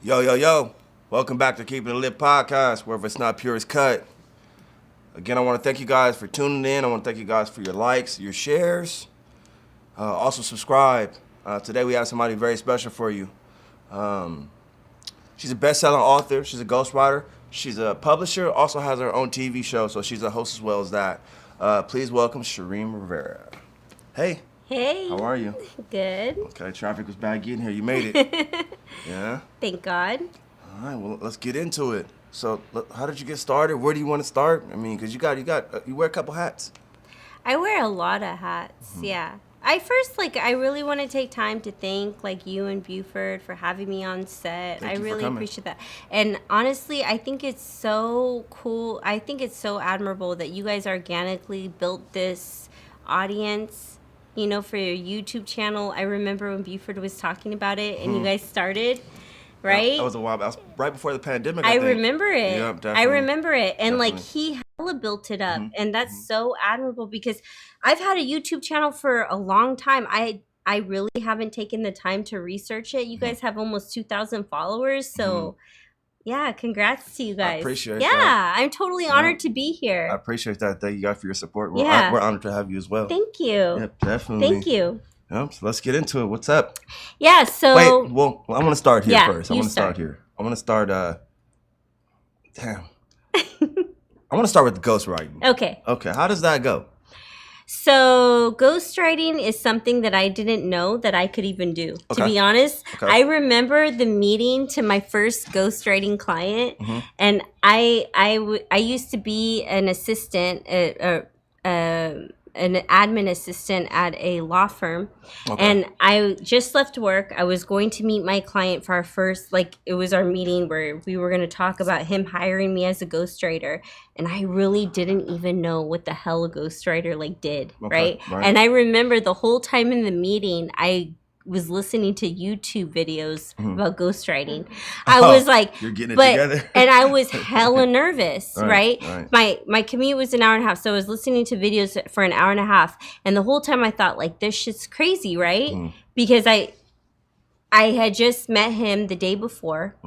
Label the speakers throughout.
Speaker 1: Yo, yo, yo. Welcome back to Keeping It Lit podcast, where if it's not pure, it's cut. Again, I want to thank you guys for tuning in. I want to thank you guys for your likes, your shares. Also, subscribe. Today, we have somebody very special for you. She's a best-selling author. She's a ghostwriter. She's a publisher, also has her own TV show, so she's a host as well as that. Please welcome Shareen Rivera. Hey.
Speaker 2: Hey.
Speaker 1: How are you?
Speaker 2: Good.
Speaker 1: Okay, traffic was bad getting here. You made it. Yeah?
Speaker 2: Thank God.
Speaker 1: All right, well, let's get into it. So, how did you get started? Where do you want to start? I mean, because you wear a couple hats.
Speaker 2: I wear a lot of hats, yeah. I really want to take time to thank, you and Buford for having me on set.
Speaker 1: Thank
Speaker 2: I
Speaker 1: you for
Speaker 2: really
Speaker 1: coming.
Speaker 2: appreciate that. And honestly, I think it's so cool. I think it's so admirable that you guys organically built this audience, for your YouTube channel. I remember when Buford was talking about it and you guys started, right?
Speaker 1: That was a while. That was right before the pandemic,
Speaker 2: I
Speaker 1: I think.
Speaker 2: remember it.
Speaker 1: Yeah, definitely.
Speaker 2: I remember it. And
Speaker 1: Definitely.
Speaker 2: he hella built it up. And that's so admirable because I've had a YouTube channel for a long time. I really haven't taken the time to research it. You guys have almost 2,000 followers. So yeah, congrats to you guys.
Speaker 1: I appreciate
Speaker 2: that. Yeah, I'm totally honored to be here.
Speaker 1: I appreciate that. Thank you guys for your support. We're honored to have you as well.
Speaker 2: Thank you.
Speaker 1: Yep, definitely.
Speaker 2: Thank you.
Speaker 1: Yep, so let's get into it. What's up?
Speaker 2: Yeah, so...
Speaker 1: Wait, well, I want to start here first. I want to start here. I want to start, damn. I want to start with the ghostwriting.
Speaker 2: Okay.
Speaker 1: Okay, how does that go?
Speaker 2: So ghostwriting is something that I didn't know that I could even do.
Speaker 1: Okay.
Speaker 2: To be honest,
Speaker 1: Okay.
Speaker 2: I remember the meeting to my first ghostwriting client, and I used to be an assistant, an admin assistant at a law firm, and I just left work. I was going to meet my client for our first, it was our meeting where we were going to talk about him hiring me as a ghostwriter, and I really didn't even know what the hell a ghostwriter did, right? And I remember the whole time in the meeting, I was listening to YouTube videos about ghostwriting. I was like,
Speaker 1: you're getting it together.
Speaker 2: And I was hella nervous,
Speaker 1: Right.
Speaker 2: My commute was an hour and a half, so I was listening to videos for an hour and a half, and the whole time I thought, this shit's crazy, right? Because I had just met him the day before,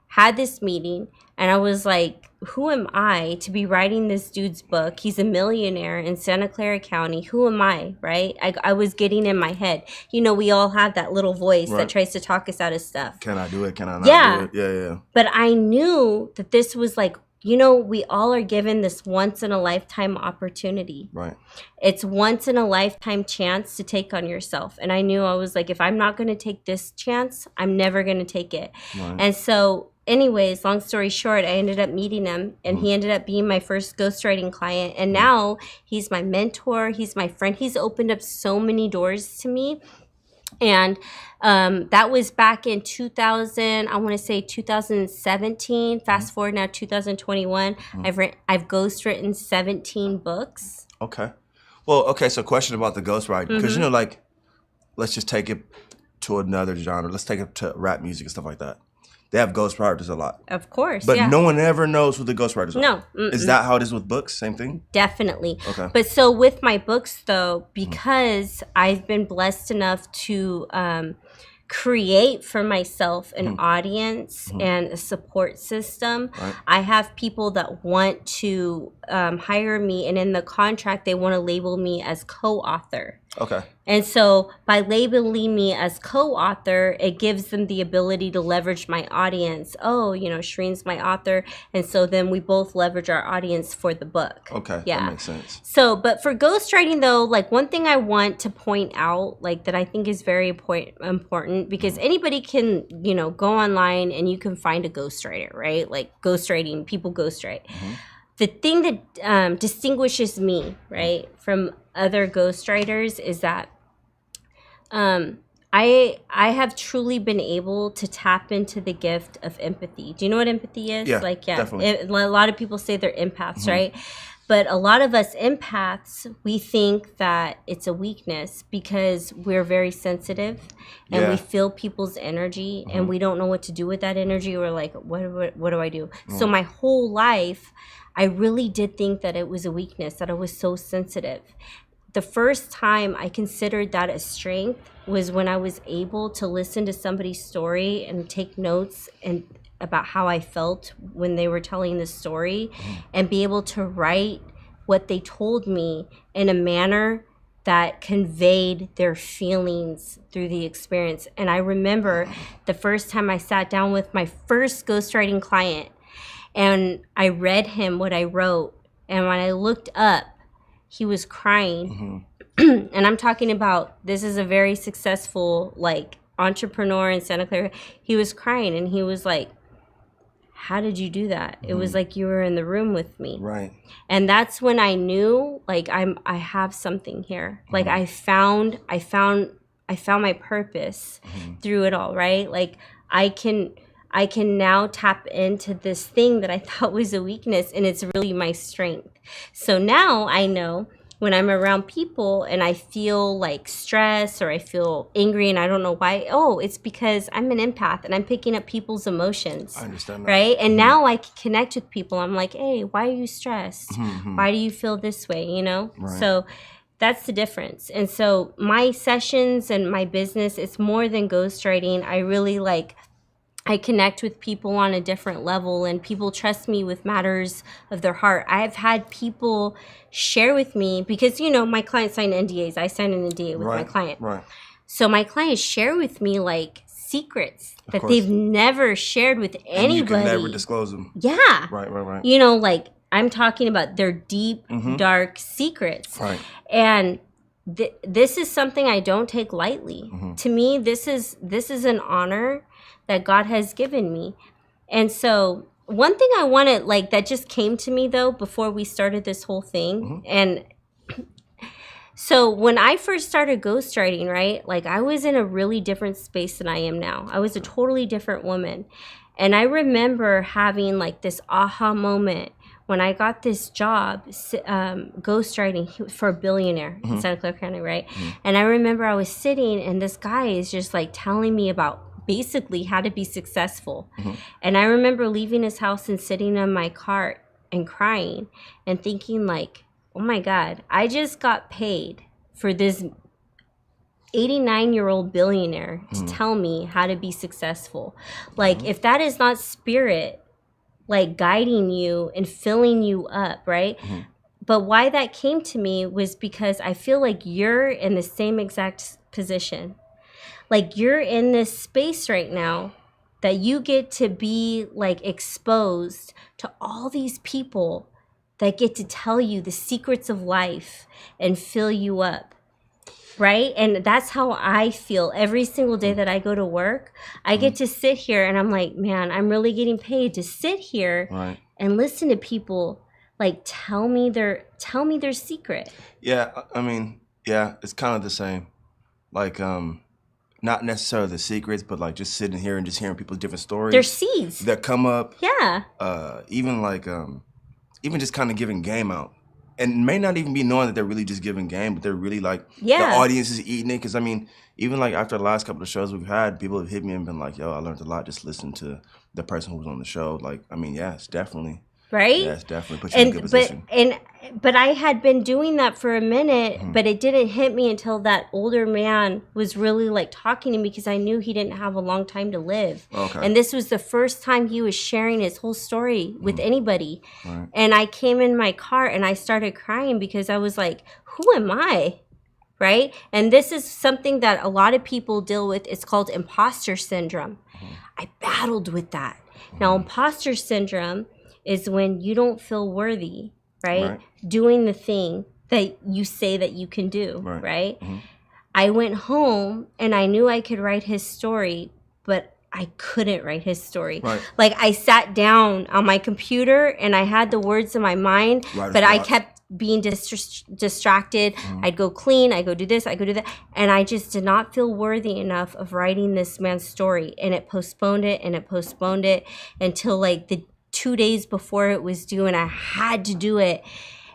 Speaker 2: had this meeting, and I was like, who am I to be writing this dude's book? He's a millionaire in Santa Clara County. Who am I, right? I was getting in my head. We all have that little voice that tries to talk us out of stuff.
Speaker 1: Can I do it? Can I not do it? Yeah.
Speaker 2: But I knew that this was we all are given this once-in-a-lifetime opportunity.
Speaker 1: Right.
Speaker 2: It's once-in-a-lifetime chance to take on yourself. And I knew I was like, if I'm not going to take this chance, I'm never going to take it.
Speaker 1: Right.
Speaker 2: And so anyways, long story short, I ended up meeting him, and he ended up being my first ghostwriting client. And now he's my mentor. He's my friend. He's opened up so many doors to me. And that was back in 2017. Fast forward now, 2021. I've ghostwritten 17 books.
Speaker 1: Okay. Well, okay, so question about the ghostwriting. Because, let's just take it to another genre. Let's take it to rap music and stuff like that. They have ghostwriters a lot.
Speaker 2: Of course,
Speaker 1: But no one ever knows who the ghostwriters are.
Speaker 2: No.
Speaker 1: Is that how it is with books? Same thing?
Speaker 2: Definitely.
Speaker 1: Okay.
Speaker 2: But so with my books, though, because I've been blessed enough to create for myself an audience and a support system, I have people that want to hire me, and in the contract, they want to label me as co-author.
Speaker 1: Okay.
Speaker 2: And so by labeling me as co-author, it gives them the ability to leverage my audience. Oh, Shareen's my author. And so then we both leverage our audience for the book.
Speaker 1: Okay.
Speaker 2: Yeah.
Speaker 1: That makes sense.
Speaker 2: So, but for ghostwriting though, one thing I want to point out, that I think is very important, because anybody can, go online and you can find a ghostwriter, right? Ghostwriting, people ghostwrite. The thing that distinguishes me, right, from other ghostwriters is that I have truly been able to tap into the gift of empathy. Do you know what empathy is?
Speaker 1: Yeah, definitely.
Speaker 2: A lot of people say they're empaths, right? But a lot of us empaths, we think that it's a weakness because we're very sensitive and we feel people's energy and we don't know what to do with that energy. We're like, what do I do? So my whole life, I really did think that it was a weakness, that I was so sensitive. the first time I considered that a strength was when I was able to listen to somebody's story and take notes and about how I felt when they were telling the story, and be able to write what they told me in a manner that conveyed their feelings through the experience. And I remember the first time I sat down with my first ghostwriting client and I read him what I wrote, and when I looked up, he was crying. And I'm talking about, this is a very successful like entrepreneur in Santa Clara. He was crying and he was like, how did you do that? It was like you were in the room with me.
Speaker 1: Right.
Speaker 2: And that's when I knew, like, I have something here. Like I found my purpose through it all, right? Like I can now tap into this thing that I thought was a weakness, and it's really my strength. So now I know when I'm around people and I feel like stress or I feel angry and I don't know why, oh, it's because I'm an empath and I'm picking up people's emotions.
Speaker 1: I understand that.
Speaker 2: Right? And now I can connect with people. I'm like, hey, why are you stressed? Why do you feel this way? You know?
Speaker 1: Right.
Speaker 2: So that's the difference. And so my sessions and my business, it's more than ghostwriting. I really I connect with people on a different level, and people trust me with matters of their heart. I've had people share with me, because, you know, my clients sign NDAs. I sign an NDA with my client.
Speaker 1: Right.
Speaker 2: So my clients share with me like secrets that
Speaker 1: course.
Speaker 2: they've never shared with anybody.
Speaker 1: You can never disclose them.
Speaker 2: Yeah.
Speaker 1: Right.
Speaker 2: You know, like I'm talking about their deep, dark secrets.
Speaker 1: Right.
Speaker 2: And this is something I don't take lightly. To me, this is an honor that God has given me. And so one thing I wanted, like, that just came to me though before we started this whole thing, and so when I first started ghostwriting, right, like I was in a really different space than I am now. I was a totally different woman. And I remember having like this aha moment when I got this job ghostwriting for a billionaire in Santa Clara County, right? And I remember I was sitting and this guy is just like telling me about basically how to be successful. And I remember leaving his house and sitting in my cart and crying and thinking like, oh my God, I just got paid for this 89-year-old billionaire to tell me how to be successful. Like if that is not spirit, like guiding you and filling you up, right? But why that came to me was because I feel like you're in the same exact position. Like you're in this space right now that you get to be like exposed to all these people that get to tell you the secrets of life and fill you up, right? And that's how I feel every single day that I go to work. I get to sit here and I'm like, man, I'm really getting paid to sit here and listen to people like tell me their secret.
Speaker 1: Yeah, I mean, yeah, it's kind of the same. Like, not necessarily the secrets, but like just sitting here and just hearing people's different stories.
Speaker 2: Their seeds
Speaker 1: that come up.
Speaker 2: Yeah.
Speaker 1: Even like, even just kind of giving game out, and may not even be knowing that they're really just giving game, but they're really like the audience is eating it. Because I mean, even like after the last couple of shows we've had, people have hit me and been like, "Yo, I learned a lot just listening to the person who was on the show." Like, I mean, yeah, it's definitely.
Speaker 2: Right?
Speaker 1: Yeah, it's definitely put you in a good position.
Speaker 2: But I had been doing that for a minute, but it didn't hit me until that older man was really like talking to me, because I knew he didn't have a long time to live.
Speaker 1: Okay.
Speaker 2: And this was the first time he was sharing his whole story with anybody.
Speaker 1: Right.
Speaker 2: And I came in my car and I started crying because I was like, who am I? Right? And this is something that a lot of people deal with. It's called imposter syndrome. I battled with that. Now, imposter syndrome is when you don't feel worthy, right? Doing the thing that you say that you can do, right? I went home and I knew I could write his story, but I couldn't write his story. Like I sat down on my computer and I had the words in my mind, but I kept being distracted. I'd go clean, I'd go do this, I'd go do that. And I just did not feel worthy enough of writing this man's story. And it postponed it and it postponed it until like the 2 days before it was due, and I had to do it.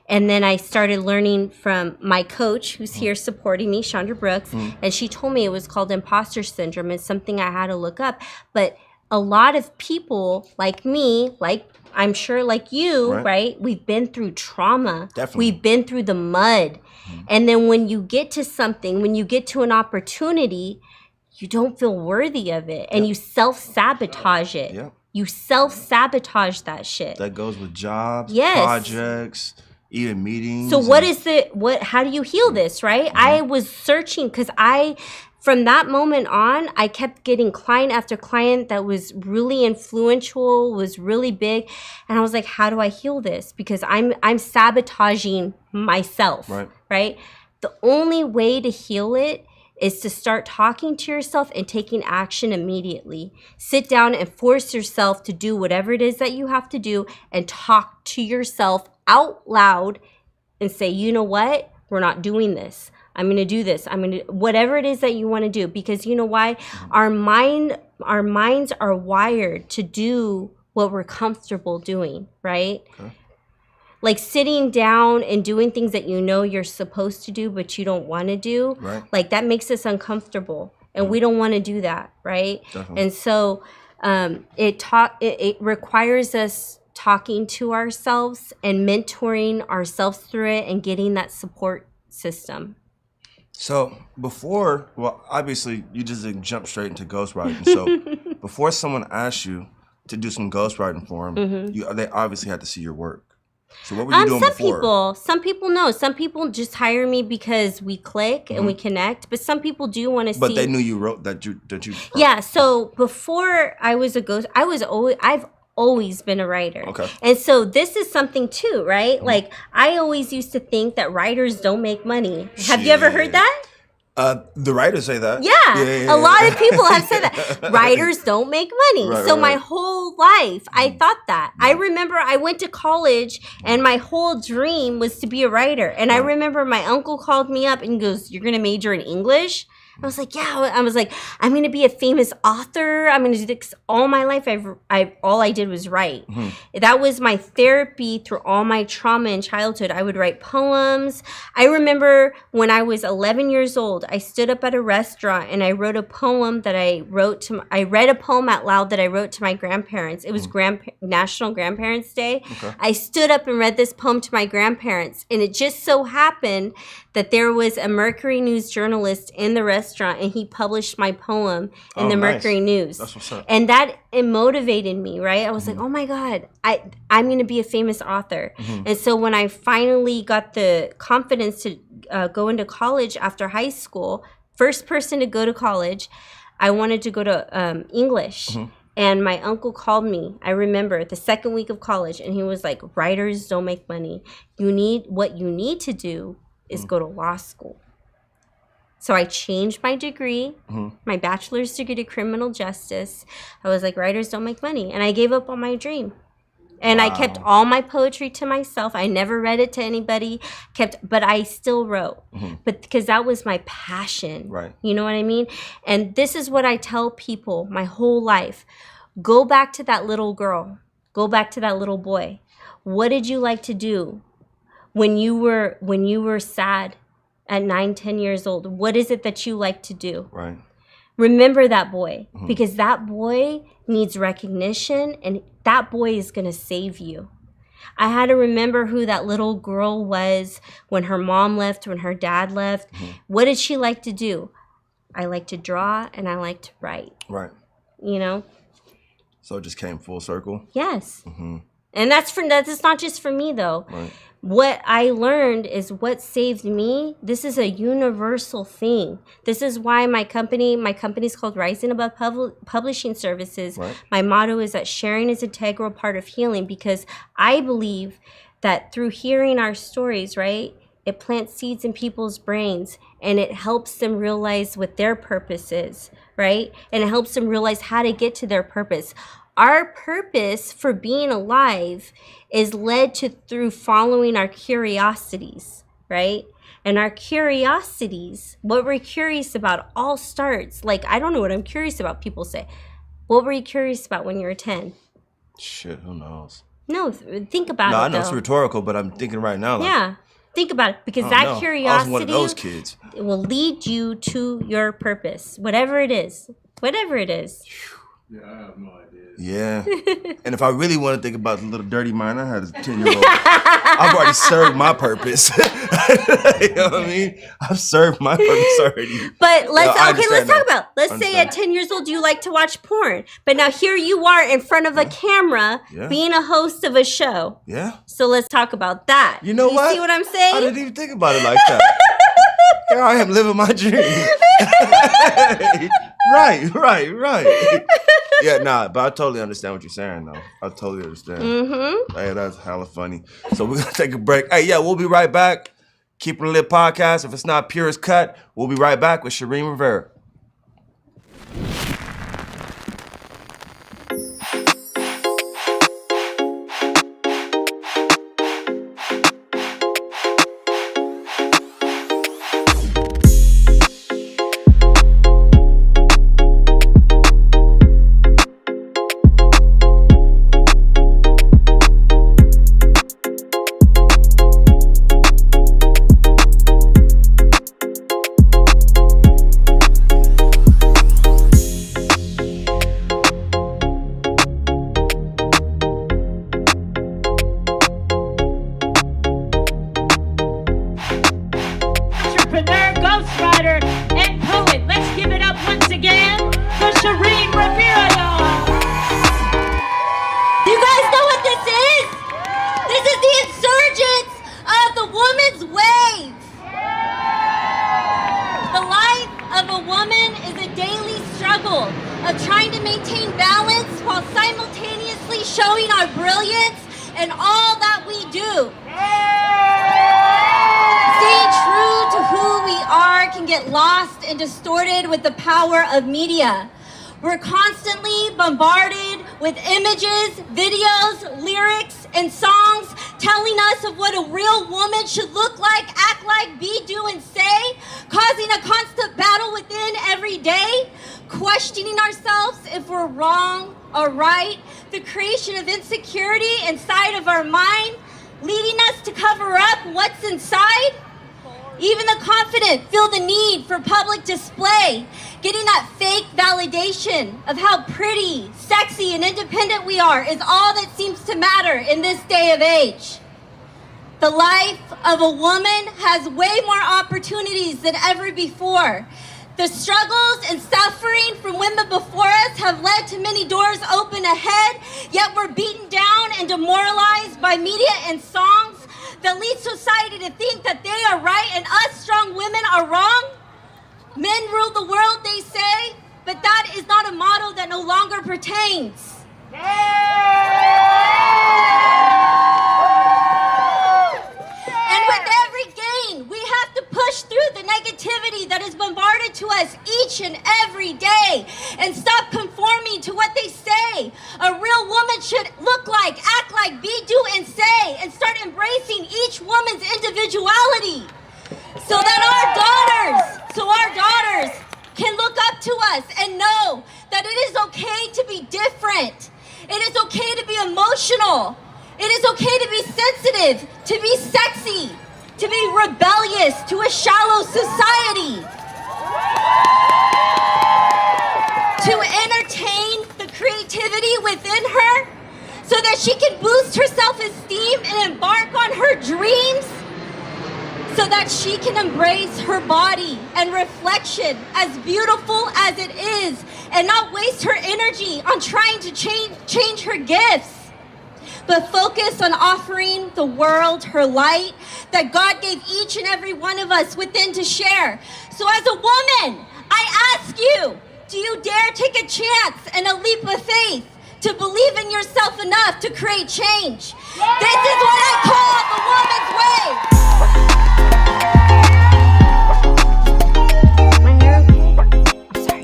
Speaker 2: And then I started learning from my coach who's here supporting me, Chandra Brooks, and she told me it was called imposter syndrome. It's something I had to look up. But a lot of people like me, like I'm sure like you,
Speaker 1: Right.
Speaker 2: right? We've been through trauma.
Speaker 1: Definitely.
Speaker 2: We've been through the mud. And then when you get to something, when you get to an opportunity, you don't feel worthy of it. And you self-sabotage it.
Speaker 1: Yep.
Speaker 2: You self-sabotage that shit.
Speaker 1: That goes with jobs,
Speaker 2: Yes.
Speaker 1: projects, even meetings.
Speaker 2: So how do you heal this, right? I was searching because from that moment on, I kept getting client after client that was really influential, was really big. And I was like, how do I heal this? Because I'm sabotaging myself, right? The only way to heal it is to start talking to yourself and taking action immediately. Sit down and force yourself to do whatever it is that you have to do and talk to yourself out loud and say, you know what? We're not doing this. I'm going to do this. I'm going to whatever it is that you want to do, because you know why? Our minds are wired to do what we're comfortable doing, right? Okay. Like sitting down and doing things that you know you're supposed to do, but you don't want to do. Right. Like that makes us uncomfortable, and we don't want to do that, right? Definitely. And so it requires us talking to ourselves and mentoring ourselves through it and getting that support system.
Speaker 1: So obviously you just didn't jump straight into ghostwriting. So before someone asks you to do some ghostwriting for them, they obviously had to see your work. So what were you doing before? Some
Speaker 2: people know. Some people just hire me because we click and we connect. But some people do want to see.
Speaker 1: But they knew you wrote that you.
Speaker 2: Yeah. So before I was a ghost, I've always been a writer.
Speaker 1: Okay.
Speaker 2: And so this is something too, right? Like I always used to think that writers don't make money. Have you ever heard that?
Speaker 1: The writers say that.
Speaker 2: Yeah. A lot of people have said that. Writers don't make money. My whole life, I thought that. I remember I went to college and my whole dream was to be a writer. And I remember my uncle called me up and goes, "You're going to major in English?" I was like, yeah. I was like, I'm going to be a famous author. I'm going to do this all my life. All I did was write. That was my therapy through all my trauma in childhood. I would write poems. I remember when I was 11 years old, I stood up at a restaurant and I wrote a poem that I read a poem out loud that I wrote to my grandparents. It was National Grandparents' Day. Okay. I stood up and read this poem to my grandparents, and it just so happened that there was a Mercury News journalist in the restaurant, and he published my poem in the Mercury News. That's what's up. And it motivated me, right? I was like, oh my God, I'm going to be a famous author. And so when I finally got the confidence to go into college after high school, first person to go to college, I wanted to go to English. And my uncle called me, I remember, the second week of college, and he was like, writers don't make money. What you need to do is go to law school. So I changed my degree, my bachelor's degree to criminal justice. I was like, writers don't make money. And I gave up on my dream. And I kept all my poetry to myself. I never read it to anybody, but I still wrote. But because that was my passion. Right. You know what I mean? And this is what I tell people my whole life. Go back to that little girl. Go back to that little boy. What did you like to do when you were sad at 9, 10 years old? What is it that you like to do? Right. Remember that boy, because that boy needs recognition, and that boy is going to save you. I had to remember who that little girl was when her mom left, when her dad left. What did she like to do? I like to draw and I like to write. Right. You know?
Speaker 1: So it just came full circle?
Speaker 2: Yes. And that's not just for me, though. Right. What I learned is what saved me. This is a universal thing. This is why my company's called Rising Above Publishing Services. Right. My motto is that sharing is an integral part of healing, because I believe that through hearing our stories, right, it plants seeds in people's brains, and it helps them realize what their purpose is, right? And it helps them realize how to get to their purpose. Our purpose for being alive is led to through following our curiosities, right? And our curiosities, what we're curious about, all starts, like, I don't know what I'm curious about, people say. What were you curious about when you were 10?
Speaker 1: Shit, who knows?
Speaker 2: No, think about it,
Speaker 1: No, I know it's rhetorical, but I'm thinking right now. Like,
Speaker 2: yeah, think about it, because that curiosity
Speaker 1: I was one of those kids.
Speaker 2: It will lead you to your purpose, whatever it is. Whatever it is.
Speaker 3: Yeah, I have no idea.
Speaker 1: Yeah. And if I really want to think about the little dirty mind, I had a 10-year-old. I've already served my purpose. You know what I mean? I've served my purpose already.
Speaker 2: But let's talk about. Let's say
Speaker 1: Understand.
Speaker 2: at 10 years old you like to watch porn, but now here you are in front of a camera, being a host of a show.
Speaker 1: Yeah.
Speaker 2: So let's talk about that.
Speaker 1: You know what?
Speaker 2: See what I'm saying?
Speaker 1: I didn't even think about it like that. Here I am living my dream. Right. Yeah, nah, but I totally understand what you're saying, though. I totally understand.
Speaker 2: Mm-hmm.
Speaker 1: Hey, that's hella funny. So we're going to take a break. Hey, yeah, we'll be right back. Keep It Lit podcast. If it's not pure as cut, we'll be right back with Shareen Rivera.
Speaker 4: Entrepreneur, ghostwriter, and poet. Let's give it up once again for Shareen Rivera.
Speaker 2: Do you guys know what this is? This is the insurgents of the woman's wave. The life of a woman is a daily struggle of trying to maintain balance while simultaneously showing our brilliance in all that we do. Staying true to who we are can get lost and distorted with the power of media. We're constantly bombarded with images, videos, lyrics, and songs telling us of what a real woman should look like, act like, be, do, and say, causing a constant battle within every day, questioning ourselves if we're wrong or right, the creation of insecurity inside of our mind, leading us to cover up what's inside. Even the confident feel the need for public display, getting that fake validation of how pretty, sexy, and independent we are is all that seems to matter in this day of age. The life of a woman has way more opportunities than ever before. The struggles and suffering from women before us have led to many doors open ahead, yet we're beaten down and demoralized by media and songs that lead society to think that they are right and us strong women are wrong. Men rule the world, they say, but that is not a motto that no longer pertains. And with every gain, we have to push through the negativity that is bombarded to us each and every day and stop conforming to what they say a real woman should look like, act like, be, do, and say, and start embracing each woman's individuality so that our daughters can look up to us and know that it is okay to be different. It is okay to be emotional. It is okay to be sensitive, to be sexy, to be rebellious to a shallow society, to entertain the creativity within her so that she can boost her self-esteem and embark on her dreams, so that she can embrace her body and reflection as beautiful as it is and not waste her energy on trying to change her gifts, but focus on offering the world her light that God gave each and every one of us within to share. So as a woman, I ask you, do you dare take a chance and a leap of faith to believe in yourself enough to create change? This is what I call the woman's wave. My hair okay? I'm sorry.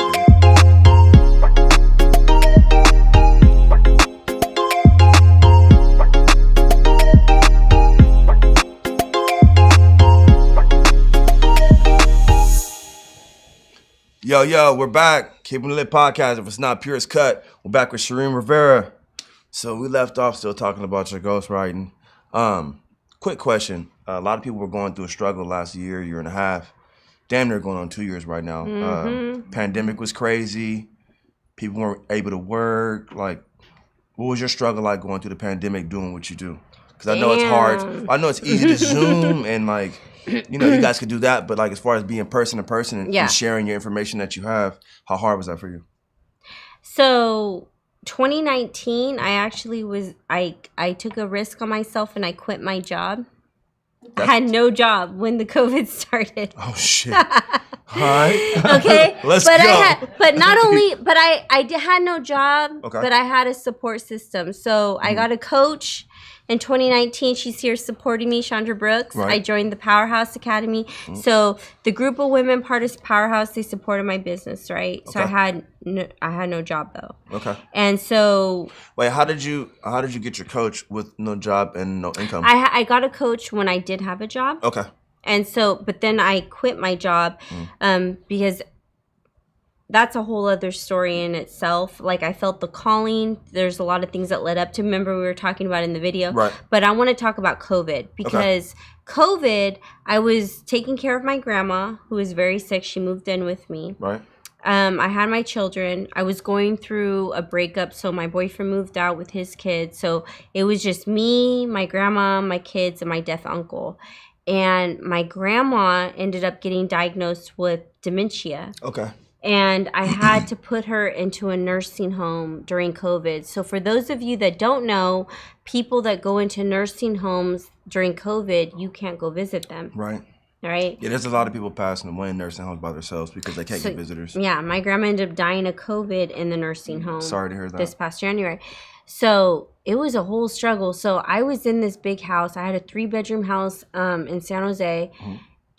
Speaker 1: Yo, we're back. Keeping It Lit podcast. If it's not pure as cut, we're back with Shareen Rivera. So we left off still talking about your ghostwriting. Quick question. A lot of people were going through a struggle last year and a half. Damn near going on 2 years right now. Pandemic was crazy. people weren't able to work. Like, what was your struggle like going through the pandemic doing what you do? Because I know it's hard. I know it's easy to Zoom and like, you know, you guys could do that. But like, as far as being person to person and sharing your information that you have, how hard was that for you?
Speaker 2: So 2019, I actually was, I took a risk on myself and I quit my job. I had no job when the COVID started.
Speaker 1: Oh, shit. All right.
Speaker 2: Okay.
Speaker 1: Let's go.
Speaker 2: I had no job,
Speaker 1: Okay.
Speaker 2: but I had a support system. So I got a coach. In 2019, she's here supporting me, Chandra Brooks.
Speaker 1: Right.
Speaker 2: I joined the Powerhouse Academy. So the group of women part of Powerhouse, they supported my business, right? So I had no job though.
Speaker 1: Okay.
Speaker 2: And so
Speaker 1: wait, how did you get your coach with no job and no income?
Speaker 2: I got a coach when I did have a job.
Speaker 1: Okay.
Speaker 2: And so, but then I quit my job because that's a whole other story in itself. Like, I felt the calling. There's a lot of things that led up to. Remember, we were talking about in the video. Right. But I want to talk about COVID because COVID, I was taking care of my grandma who was very sick. She moved in with me.
Speaker 1: Right.
Speaker 2: I had my children. I was going through a breakup, so my boyfriend moved out with his kids. So it was just me, my grandma, my kids, and my deaf uncle. And my grandma ended up getting diagnosed with dementia.
Speaker 1: Okay.
Speaker 2: And I had to put her into a nursing home during COVID. So for those of you that don't know, people that go into nursing homes during COVID, you can't go visit them.
Speaker 1: Right.
Speaker 2: Right?
Speaker 1: Yeah, there's a lot of people passing away in nursing homes by themselves because they can't get visitors.
Speaker 2: Yeah, my grandma ended up dying of COVID in the nursing home.
Speaker 1: Sorry to hear that.
Speaker 2: This past January. So it was a whole struggle. So I was in this big house. I had a 3-bedroom house in San Jose.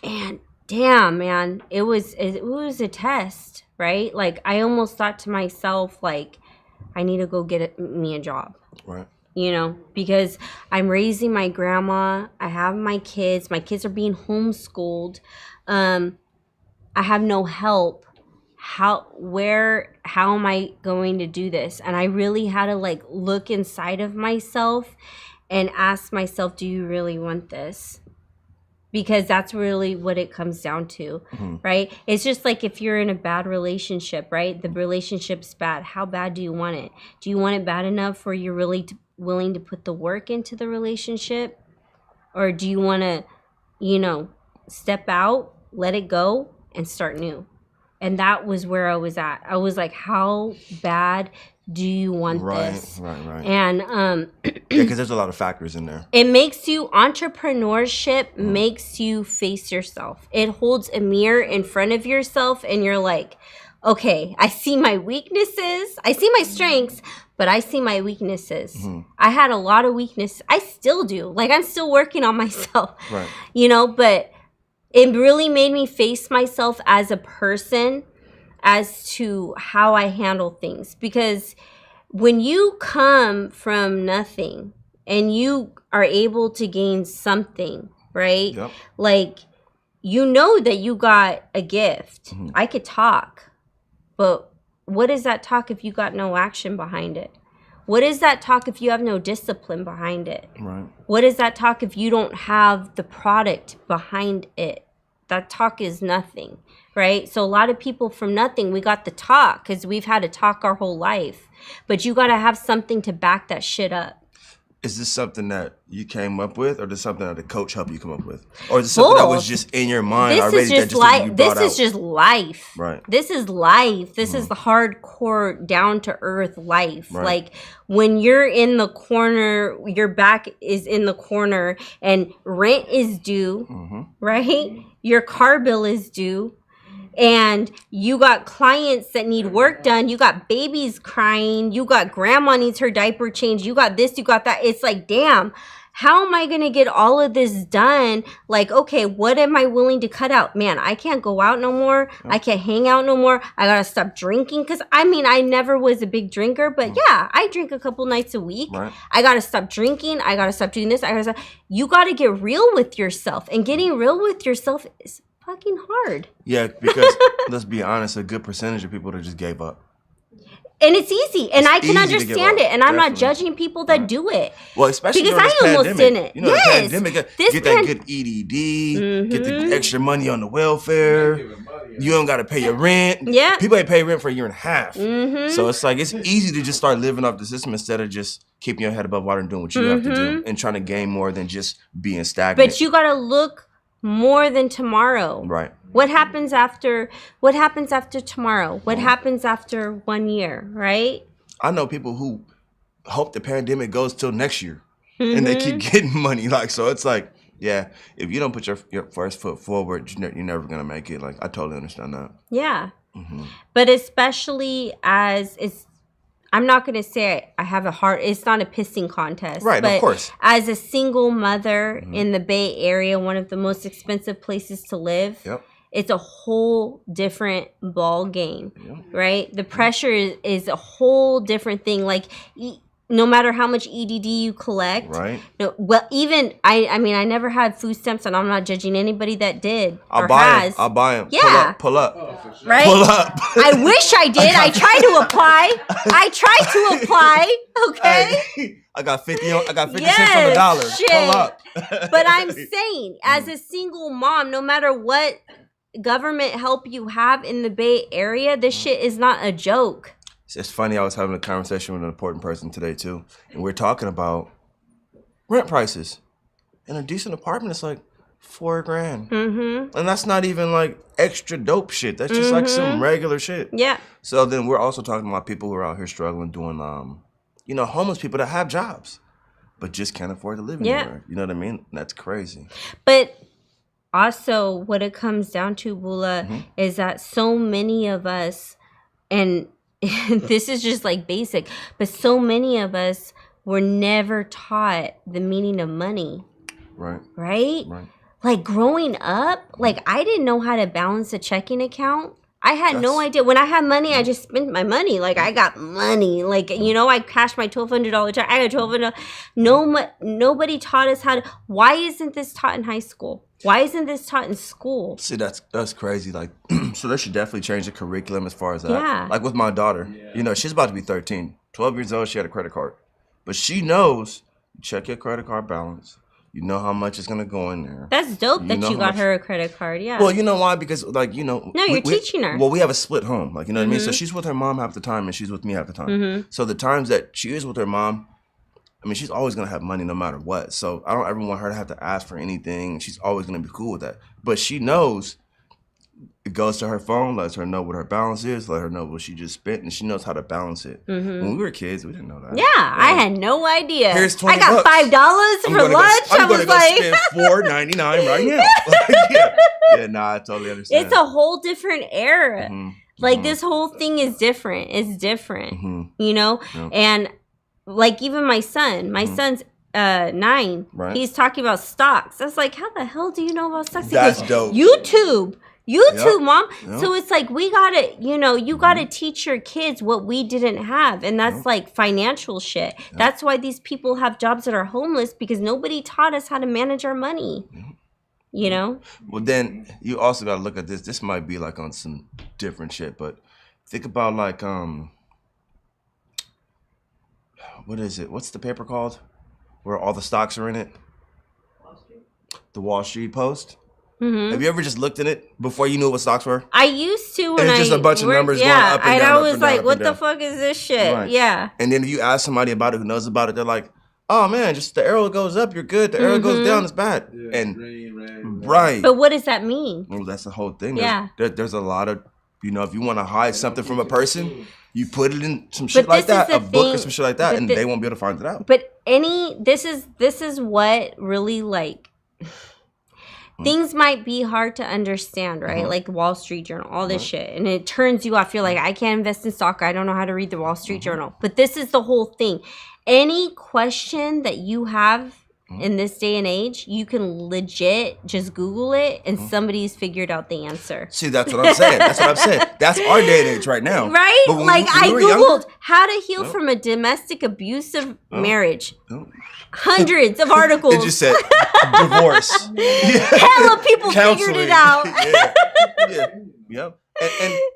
Speaker 2: And damn, man, it was a test, right? Like, I almost thought to myself, like, I need to go get me a job.
Speaker 1: Right.
Speaker 2: You know, because I'm raising my grandma. I have my kids. My kids are being homeschooled. I have no help. How am I going to do this? And I really had to like look inside of myself and ask myself, do you really want this? Because that's really what it comes down to, right? It's just like if you're in a bad relationship, right? The relationship's bad. How bad do you want it? Do you want it bad enough where you're really willing to put the work into the relationship? Or do you want to, you know, step out, let it go, and start new? And that was where I was at. I was like, how bad do you want this?
Speaker 1: Right.
Speaker 2: And
Speaker 1: yeah, because there's a lot of factors in there.
Speaker 2: It makes you, entrepreneurship makes you face yourself. It holds a mirror in front of yourself and you're like, okay, I see my weaknesses. I see my strengths, but I see my weaknesses. I had a lot of weaknesses. I still do. Like, I'm still working on myself,
Speaker 1: right?
Speaker 2: You know, but it really made me face myself as a person as to how I handle things. Because when you come from nothing and you are able to gain something, right?
Speaker 1: Yep.
Speaker 2: Like, you know that you got a gift. I could talk, but what is that talk if you got no action behind it? What is that talk if you have no discipline behind it?
Speaker 1: Right.
Speaker 2: What is that talk if you don't have the product behind it? That talk is nothing, right? So a lot of people from nothing, we got the talk because we've had to talk our whole life. But you got to have something to back that shit up.
Speaker 1: Is this something that you came up with, or is this something that the coach helped you come up with? Or is this something that was just in your mind already?
Speaker 2: This is just life.
Speaker 1: Right.
Speaker 2: This is life. This is the hardcore, down to earth life.
Speaker 1: Right.
Speaker 2: Like, when you're in the corner, your back is in the corner, and rent is due, right? Your car bill is due. And you got clients that need work done. You got babies crying. You got grandma needs her diaper changed. You got this, you got that. It's like, damn, how am I going to get all of this done? Like, okay, what am I willing to cut out? Man, I can't go out no more. I can't hang out no more. I got to stop drinking. Because, I mean, I never was a big drinker. But, yeah, I drink a couple nights a week.
Speaker 1: Right.
Speaker 2: I got to stop drinking. I got to stop doing this. You got to get real with yourself. And getting real with yourself is fucking hard.
Speaker 1: Yeah, because let's be honest, a good percentage of people that just gave up.
Speaker 2: And it's easy, and I can
Speaker 1: easy to give
Speaker 2: understand
Speaker 1: up.
Speaker 2: it, and I'm not
Speaker 1: Definitely.
Speaker 2: judging people that do it.
Speaker 1: Well, especially
Speaker 2: because
Speaker 1: during this
Speaker 2: I almost
Speaker 1: pandemic.
Speaker 2: didn't.
Speaker 1: You know, the pandemic,
Speaker 2: This
Speaker 1: get that good EDD, get the extra money on the welfare. You don't got to pay your rent.
Speaker 2: Yeah.
Speaker 1: People ain't pay rent for a year and a half. So it's like, it's easy to just start living off the system instead of just keeping your head above water and doing what you have to do and trying to gain more than just being stagnant.
Speaker 2: But you got to look more than tomorrow.
Speaker 1: Right.
Speaker 2: What happens after tomorrow? What happens after 1 year, right?
Speaker 1: I know people who hope the pandemic goes till next year and they keep getting money. Like, so it's like, yeah, if you don't put your first foot forward, you're never going to make it. Like, I totally understand that.
Speaker 2: Yeah. But especially as I'm not going to say I have a heart. It's not a pissing contest.
Speaker 1: Right,
Speaker 2: but
Speaker 1: of course.
Speaker 2: As a single mother in the Bay Area, one of the most expensive places to live, it's a whole different ball game, right? The pressure is a whole different thing. Like, no matter how much EDD you collect,
Speaker 1: right?
Speaker 2: No, well, even I mean, I never had food stamps, and I'm not judging anybody that did.
Speaker 1: I'll buy them.
Speaker 2: Yeah,
Speaker 1: pull up,
Speaker 2: right?
Speaker 1: Pull up.
Speaker 2: I wish I did. I tried to apply. Okay.
Speaker 1: I got 50 cents on the dollar.
Speaker 2: Shit.
Speaker 1: Pull up.
Speaker 2: But I'm saying, as a single mom, no matter what government help you have in the Bay Area, this shit is not a joke.
Speaker 1: It's funny, I was having a conversation with an important person today too, and we're talking about rent prices. In a decent apartment, it's like $4,000, and that's not even like extra dope shit. That's just like some regular shit.
Speaker 2: Yeah.
Speaker 1: So then we're also talking about people who are out here struggling, doing homeless people that have jobs, but just can't afford to live anywhere. You know what I mean? That's crazy.
Speaker 2: But also, what it comes down to, Bula, is that so many of us, and this is just like basic, but so many of us were never taught the meaning of money. Right? Like, growing up, like, I didn't know how to balance a checking account. I had no idea. When I had money, I just spent my money. Like, I got money. Like, I cashed my $1,200 check. I got $1,200. Nobody taught us how to. Why isn't this taught in high school? Why isn't this taught in school?
Speaker 1: See, that's crazy. Like, so they should definitely change the curriculum as far as that.
Speaker 2: Yeah.
Speaker 1: Like with my daughter, she's about to be 13. 12 years old, she had a credit card. But she knows, check your credit card balance. You know how much is going to go in there.
Speaker 2: That's dope that you got her a credit card, yeah.
Speaker 1: Well, you know why? Because, like, No,
Speaker 2: you're teaching her.
Speaker 1: Well, we have a split home. Like, you know what I mean? So she's with her mom half the time and she's with me half the time. So the times that she is with her mom, I mean, she's always going to have money no matter what. So I don't ever want her to have to ask for anything. She's always going to be cool with that. But she knows it goes to her phone, lets her know what her balance is, let her know what she just spent, and she knows how to balance it. When we were kids, we didn't know that.
Speaker 2: Yeah, I had no idea.
Speaker 1: Here's $20.
Speaker 2: I got $5 for lunch.
Speaker 1: I'm going to go spend $4.99 right now. I totally understand.
Speaker 2: It's a whole different era. Like, this whole thing is different. It's different, And, like, even my son's 9.
Speaker 1: Right.
Speaker 2: He's talking about stocks. I was like, how the hell do you know about stocks?
Speaker 1: That's dope.
Speaker 2: YouTube, Mom.
Speaker 1: Yep.
Speaker 2: So it's like, we gotta, you gotta teach your kids what we didn't have. And that's like financial shit. Yep. That's why these people have jobs that are homeless, because nobody taught us how to manage our money. Well,
Speaker 1: then you also got to look at this. This might be like on some different shit, but think about like, what is it? What's the paper called? Where all the stocks are in it? The Wall Street Post. Have you ever just looked at it before you knew what stocks were?
Speaker 2: I used to when
Speaker 1: it's just a bunch of numbers going up and down.
Speaker 2: And I was
Speaker 1: up and
Speaker 2: like,
Speaker 1: down,
Speaker 2: what the fuck is this shit?
Speaker 1: Right.
Speaker 2: Yeah.
Speaker 1: And then if you ask somebody about it who knows about it, they're like, oh man, just the arrow goes up, you're good. The arrow goes down, it's bad.
Speaker 3: Yeah,
Speaker 1: and right.
Speaker 2: But what does that mean?
Speaker 1: Well, that's the whole thing.
Speaker 2: Yeah.
Speaker 1: There's a lot of, if you want to hide something from a person, you put it in some shit like that, a book or some shit like that, and they won't be able to find it out.
Speaker 2: But this is what really, like, things might be hard to understand, right? Like Wall Street Journal, all this shit. And it turns you off. You're like, I can't invest in stock. I don't know how to read the Wall Street Journal. But this is the whole thing. Any question that you have in this day and age, you can legit just Google it and somebody's figured out the answer.
Speaker 1: See, that's what I'm saying. That's our day and age right now.
Speaker 2: Right? Like, I Googled how to heal
Speaker 1: Nope.
Speaker 2: from a domestic abusive marriage. Hundreds of articles.
Speaker 1: It just said divorce.
Speaker 2: Hella people figured it out.
Speaker 1: Yep.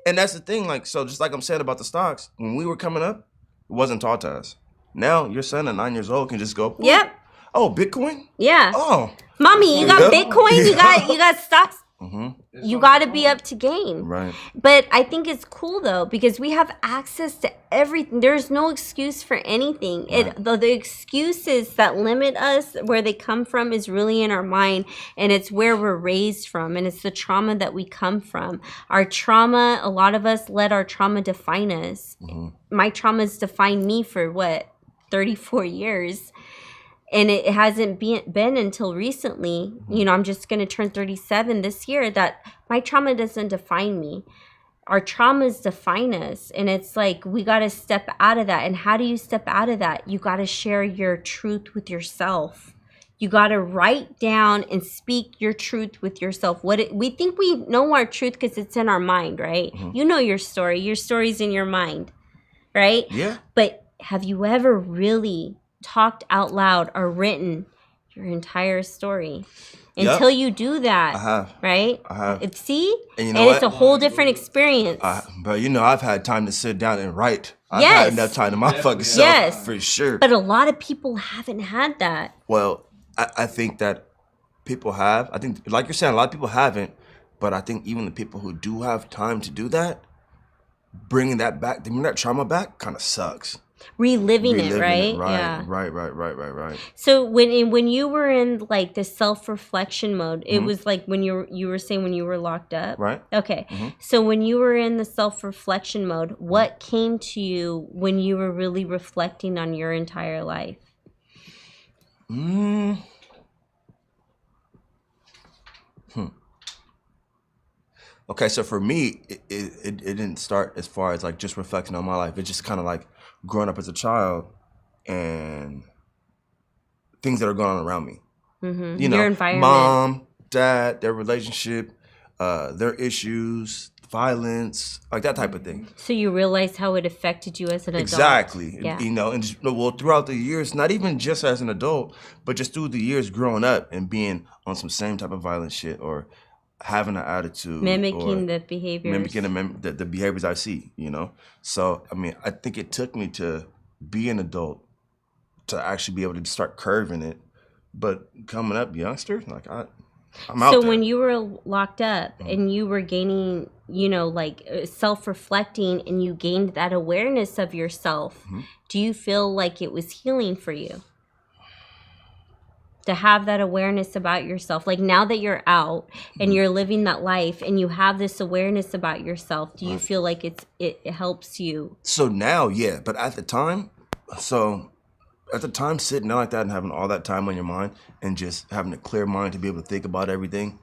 Speaker 1: and that's the thing. Like, so just like I'm saying about the stocks, when we were coming up, it wasn't taught to us. Now your son at 9 years old can just go,
Speaker 2: Yep.
Speaker 1: Oh, Bitcoin?
Speaker 2: Yeah.
Speaker 1: Oh.
Speaker 2: Mommy, you got
Speaker 1: Yep.
Speaker 2: Bitcoin? You got stocks?
Speaker 1: Mm-hmm.
Speaker 2: You got to be up to game.
Speaker 1: Right.
Speaker 2: But I think it's cool, though, because we have access to everything. There's no excuse for anything.
Speaker 1: Right.
Speaker 2: The excuses that limit us, where they come from, is really in our mind. And it's where we're raised from. And it's the trauma that we come from. Our trauma, a lot of us let our trauma define us.
Speaker 1: Mm-hmm.
Speaker 2: My trauma's defined me for, 34 years. And it hasn't been until recently, I'm just going to turn 37 this year, that my trauma doesn't define me. Our traumas define us. And it's like, we got to step out of that. And how do you step out of that? You got to share your truth with yourself. You got to write down and speak your truth with yourself. We think we know our truth because it's in our mind, right?
Speaker 1: Mm-hmm.
Speaker 2: You know your story. Your story's in your mind, right?
Speaker 1: Yeah.
Speaker 2: But have you ever really talked out loud or written your entire story? Until you do that,
Speaker 1: I have.
Speaker 2: right?
Speaker 1: I have.
Speaker 2: See?
Speaker 1: And you
Speaker 2: And
Speaker 1: know
Speaker 2: it's a whole different experience.
Speaker 1: But I've had time to sit down and write. I've
Speaker 2: Yes.
Speaker 1: had enough time to my fucking self,
Speaker 2: Yes.
Speaker 1: for sure.
Speaker 2: But a lot of people haven't had that.
Speaker 1: Well, I think that people have. I think, like you're saying, a lot of people haven't. But I think even the people who do have time to do that, bringing that trauma back kind of sucks.
Speaker 2: Reliving it, right?
Speaker 1: Right,
Speaker 2: Yeah.
Speaker 1: right.
Speaker 2: So when you were in like the self-reflection mode, it was like when you were saying when you were locked up.
Speaker 1: Right.
Speaker 2: Okay.
Speaker 1: Mm-hmm.
Speaker 2: So when you were in the self-reflection mode, what came to you when you were really reflecting on your entire life?
Speaker 1: Okay, so for me, it didn't start as far as like just reflecting on my life. It just kind of like growing up as a child and things that are going on around me.
Speaker 2: Mm-hmm.
Speaker 1: You know,
Speaker 2: Your environment.
Speaker 1: mom, dad, their relationship, their issues, violence, like that type of thing.
Speaker 2: So you realized how it affected you as an adult.
Speaker 1: Exactly.
Speaker 2: Yeah.
Speaker 1: And just, throughout the years, not even just as an adult, but just through the years growing up and being on some same type of violent shit or having an attitude,
Speaker 2: Mimicking the behaviors.
Speaker 1: Mimicking the behaviors I see, So, I think it took me to be an adult to actually be able to start curving it. But coming up youngster, like I'm out
Speaker 2: So
Speaker 1: there.
Speaker 2: when you were locked up and you were gaining, self-reflecting and you gained that awareness of yourself, do you feel like it was healing for you? To have that awareness about yourself, like now that you're out and you're living that life and you have this awareness about yourself, do you feel like it helps you?
Speaker 1: So now, yeah, but at the time, sitting down like that and having all that time on your mind and just having a clear mind to be able to think about everything,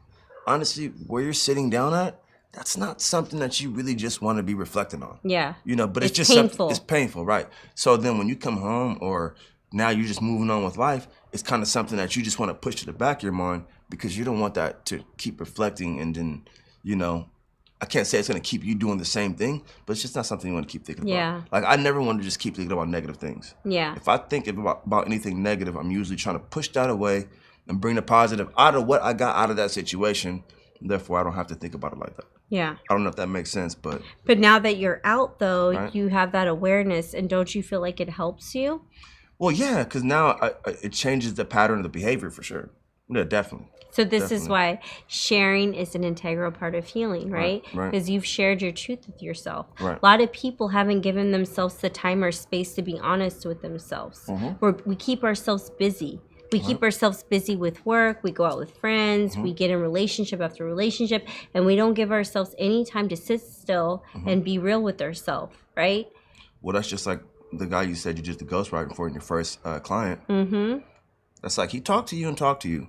Speaker 1: honestly, where you're sitting down at, that's not something that you really just want to be reflecting on.
Speaker 2: Yeah.
Speaker 1: But it's just
Speaker 2: painful.
Speaker 1: It's painful, right? So then when you come home or now you're just moving on with life, it's kind of something that you just want to push to the back of your mind because you don't want that to keep reflecting and then, I can't say it's going to keep you doing the same thing, but it's just not something you want to keep thinking
Speaker 2: Yeah.
Speaker 1: about. Like, I never want to just keep thinking about negative things.
Speaker 2: Yeah.
Speaker 1: If I think about anything negative, I'm usually trying to push that away and bring the positive out of what I got out of that situation. Therefore, I don't have to think about it like that.
Speaker 2: Yeah.
Speaker 1: I don't know if that makes sense, but...
Speaker 2: But now that you're out, though,
Speaker 1: Right.
Speaker 2: you have that awareness, and don't you feel like it helps you?
Speaker 1: Well, yeah, because now it changes the pattern of the behavior for sure. Yeah, definitely.
Speaker 2: So this is
Speaker 1: Definitely.
Speaker 2: why sharing is an integral part of healing, right?
Speaker 1: Right.
Speaker 2: Because you've shared your truth with yourself.
Speaker 1: Right.
Speaker 2: A lot of people haven't given themselves the time or space to be honest with themselves. We keep ourselves busy. We keep ourselves busy with work. We go out with friends. We get in relationship after relationship. And we don't give ourselves any time to sit still and be real with ourselves, right?
Speaker 1: Well, that's just like the guy you said you did the ghostwriting for in your first client. That's like he talked to you.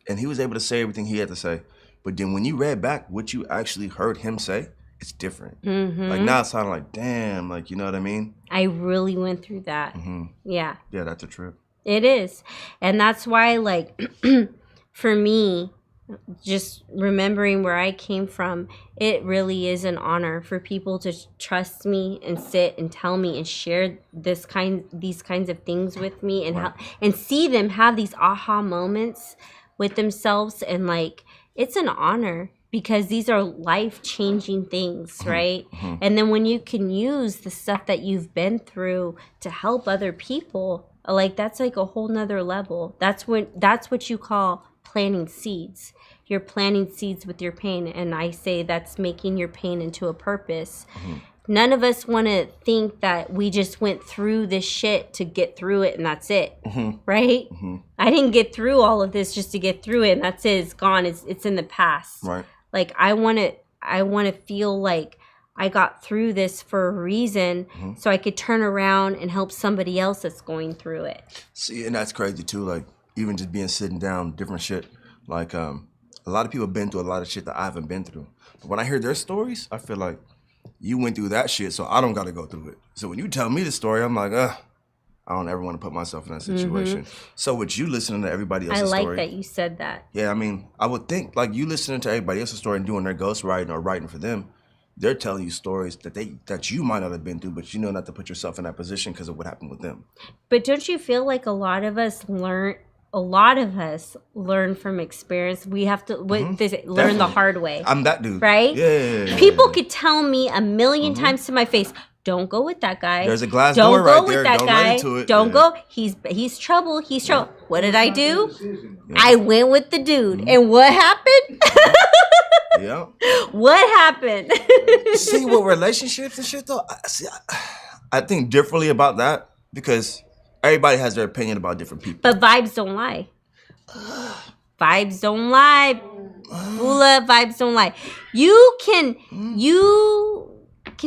Speaker 1: And he was able to say everything he had to say. But then when you read back what you actually heard him say, it's different. Like now it's kind of like, damn, like, you know what I mean?
Speaker 2: I really went through that. Yeah.
Speaker 1: Yeah, that's a trip.
Speaker 2: It is. And that's why, like, for me, just remembering where I came from, it really is an honor for people to trust me and sit and tell me and share these kinds of things with me and and see them have these aha moments with themselves. And like, it's an honor because these are life-changing things, right? And then when you can use the stuff that you've been through to help other people, like that's like a whole nother level. That's what you call planting seeds. You're planting seeds with your pain, and I say that's making your pain into a purpose. None of us want to think that we just went through this shit to get through it and that's it, right? I didn't get through all of this just to get through it and that's it. It's gone. It's in the past.
Speaker 1: Right.
Speaker 2: Like I want to feel like I got through this for a reason, so I could turn around and help somebody else that's going through it.
Speaker 1: See, and that's crazy too. Like even just being sitting down, different shit. Like a lot of people have been through a lot of shit that I haven't been through. But when I hear their stories, I feel like you went through that shit, so I don't got to go through it. So when you tell me the story, I'm like, I don't ever want to put myself in that situation. So with you listening to everybody else's story.
Speaker 2: I like that you said that.
Speaker 1: Yeah, I mean, I would think like you listening to everybody else's story and doing their ghostwriting or writing for them, they're telling you stories that you might not have been through, but you know not to put yourself in that position because of what happened with them.
Speaker 2: But don't you feel like a lot of us learn from experience? We have to learn the hard way.
Speaker 1: I'm that dude.
Speaker 2: Right?
Speaker 1: Yeah.
Speaker 2: People could tell me a million times to my face, don't go with that guy.
Speaker 1: There's a glass door right there. Don't
Speaker 2: guy.
Speaker 1: run into it.
Speaker 2: Don't go. He's trouble. He's trouble. What did I do? I went with the dude. And what happened?
Speaker 1: Yeah.
Speaker 2: What happened?
Speaker 1: See, with relationships and shit, though, I think differently about that because everybody has their opinion about different people.
Speaker 2: But vibes don't lie. Vibes don't lie. Bula, vibes don't lie. You can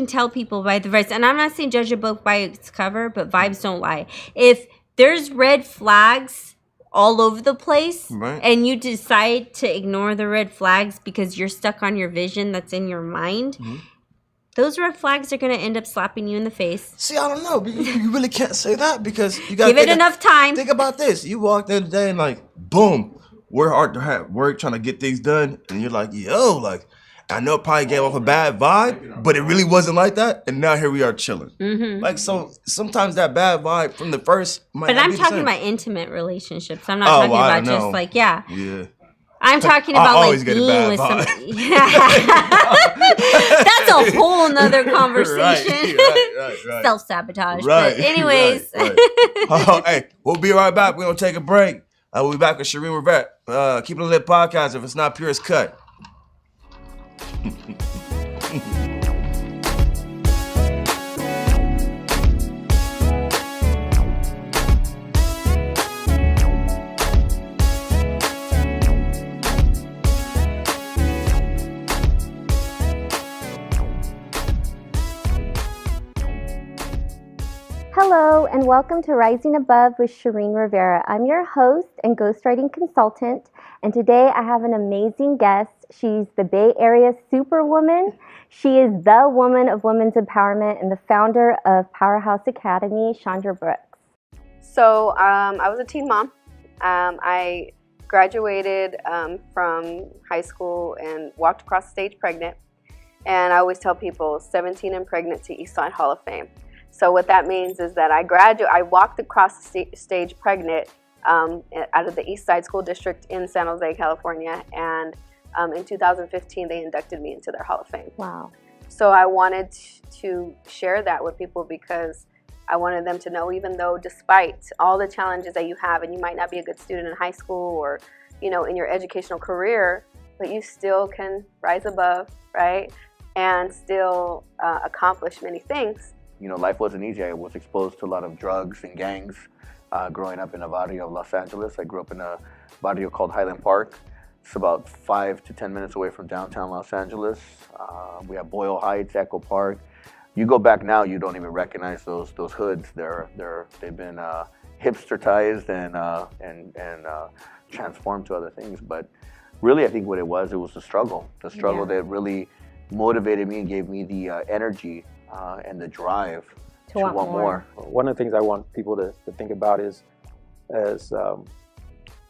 Speaker 2: tell people by the vibes. And I'm not saying judge a book by its cover, but vibes don't lie. If there's red flags all over the place,
Speaker 1: right,
Speaker 2: and you decide to ignore the red flags because you're stuck on your vision that's in your mind, those red flags are going to end up slapping you in the face.
Speaker 1: See, I don't know. You really can't say that because you got to
Speaker 2: give it enough time.
Speaker 1: Think about this. You walked in today and like, boom, we're hard to have work trying to get things done. And you're like, yo, like, I know it probably gave off a bad vibe, but it really wasn't like that. And now here we are chilling. Like, so sometimes that bad vibe from the first might
Speaker 2: But
Speaker 1: not
Speaker 2: I'm
Speaker 1: be the
Speaker 2: talking
Speaker 1: same.
Speaker 2: about intimate relationships. I'm not talking about just like,
Speaker 1: Yeah.
Speaker 2: I'm talking about
Speaker 1: always
Speaker 2: like
Speaker 1: get a
Speaker 2: being
Speaker 1: bad
Speaker 2: with
Speaker 1: vibe.
Speaker 2: somebody. That's a whole nother conversation.
Speaker 1: Right.
Speaker 2: Self-sabotage.
Speaker 1: Right.
Speaker 2: But anyways.
Speaker 1: Right. Hey, we'll be right back. We're going to take a break. We'll be back with Shareen Rivera. Keep it lit podcast. If it's not pure, it's cut.
Speaker 3: Hello and welcome to Rising Above with Shareen Rivera. I'm your host and ghostwriting consultant, and today I have an amazing guest. She's the Bay Area Superwoman. She is the woman of women's empowerment and the founder of Powerhouse Academy, Chandra Brooks.
Speaker 5: So I was a teen mom. I graduated from high school and walked across the stage pregnant. And I always tell people 17 and pregnant to Eastside Hall of Fame. So what that means is that I walked across the stage pregnant out of the East Side School District in San Jose, California. And in 2015, they inducted me into their Hall of Fame.
Speaker 3: Wow.
Speaker 5: So I wanted to share that with people because I wanted them to know, even though despite all the challenges that you have, and you might not be a good student in high school or, you know, in your educational career, but you still can rise above, right? And still accomplish many things.
Speaker 6: You know, life wasn't easy. I was exposed to a lot of drugs and gangs growing up in a barrio of Los Angeles. I grew up in a barrio called Highland Park. It's about 5 to 10 minutes away from downtown Los Angeles. We have Boyle Heights, Echo Park. You go back now, you don't even recognize those hoods. They've been hipstertized and transformed to other things. But really, I think what it was the struggle. The struggle that really motivated me and gave me the energy and the drive to want more.
Speaker 7: One of the things I want people to think about is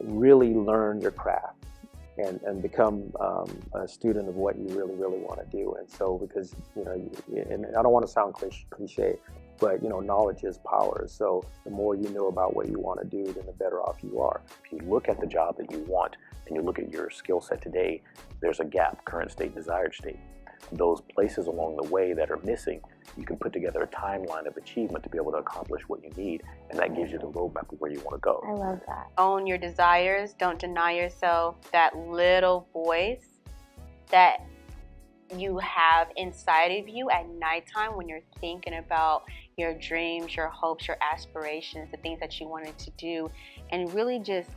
Speaker 7: really learn your craft and become a student of what you really want to do. And so, because, you know, and I don't want to sound cliche, but, you know, knowledge is power. So the more you know about what you want to do, then the better off you are.
Speaker 6: If you look at the job that you want,
Speaker 7: and you look at your skill set today, there's a gap, current state, desired state. Those places along the way that are missing, you can put together a timeline of achievement to be able to accomplish what you need, and that gives you the roadmap of where you want to go.
Speaker 3: I love that.
Speaker 8: Own your desires. Don't deny yourself that little voice that you have inside of you at nighttime when you're thinking about your dreams, your hopes, your aspirations, the things that you wanted to do, and really just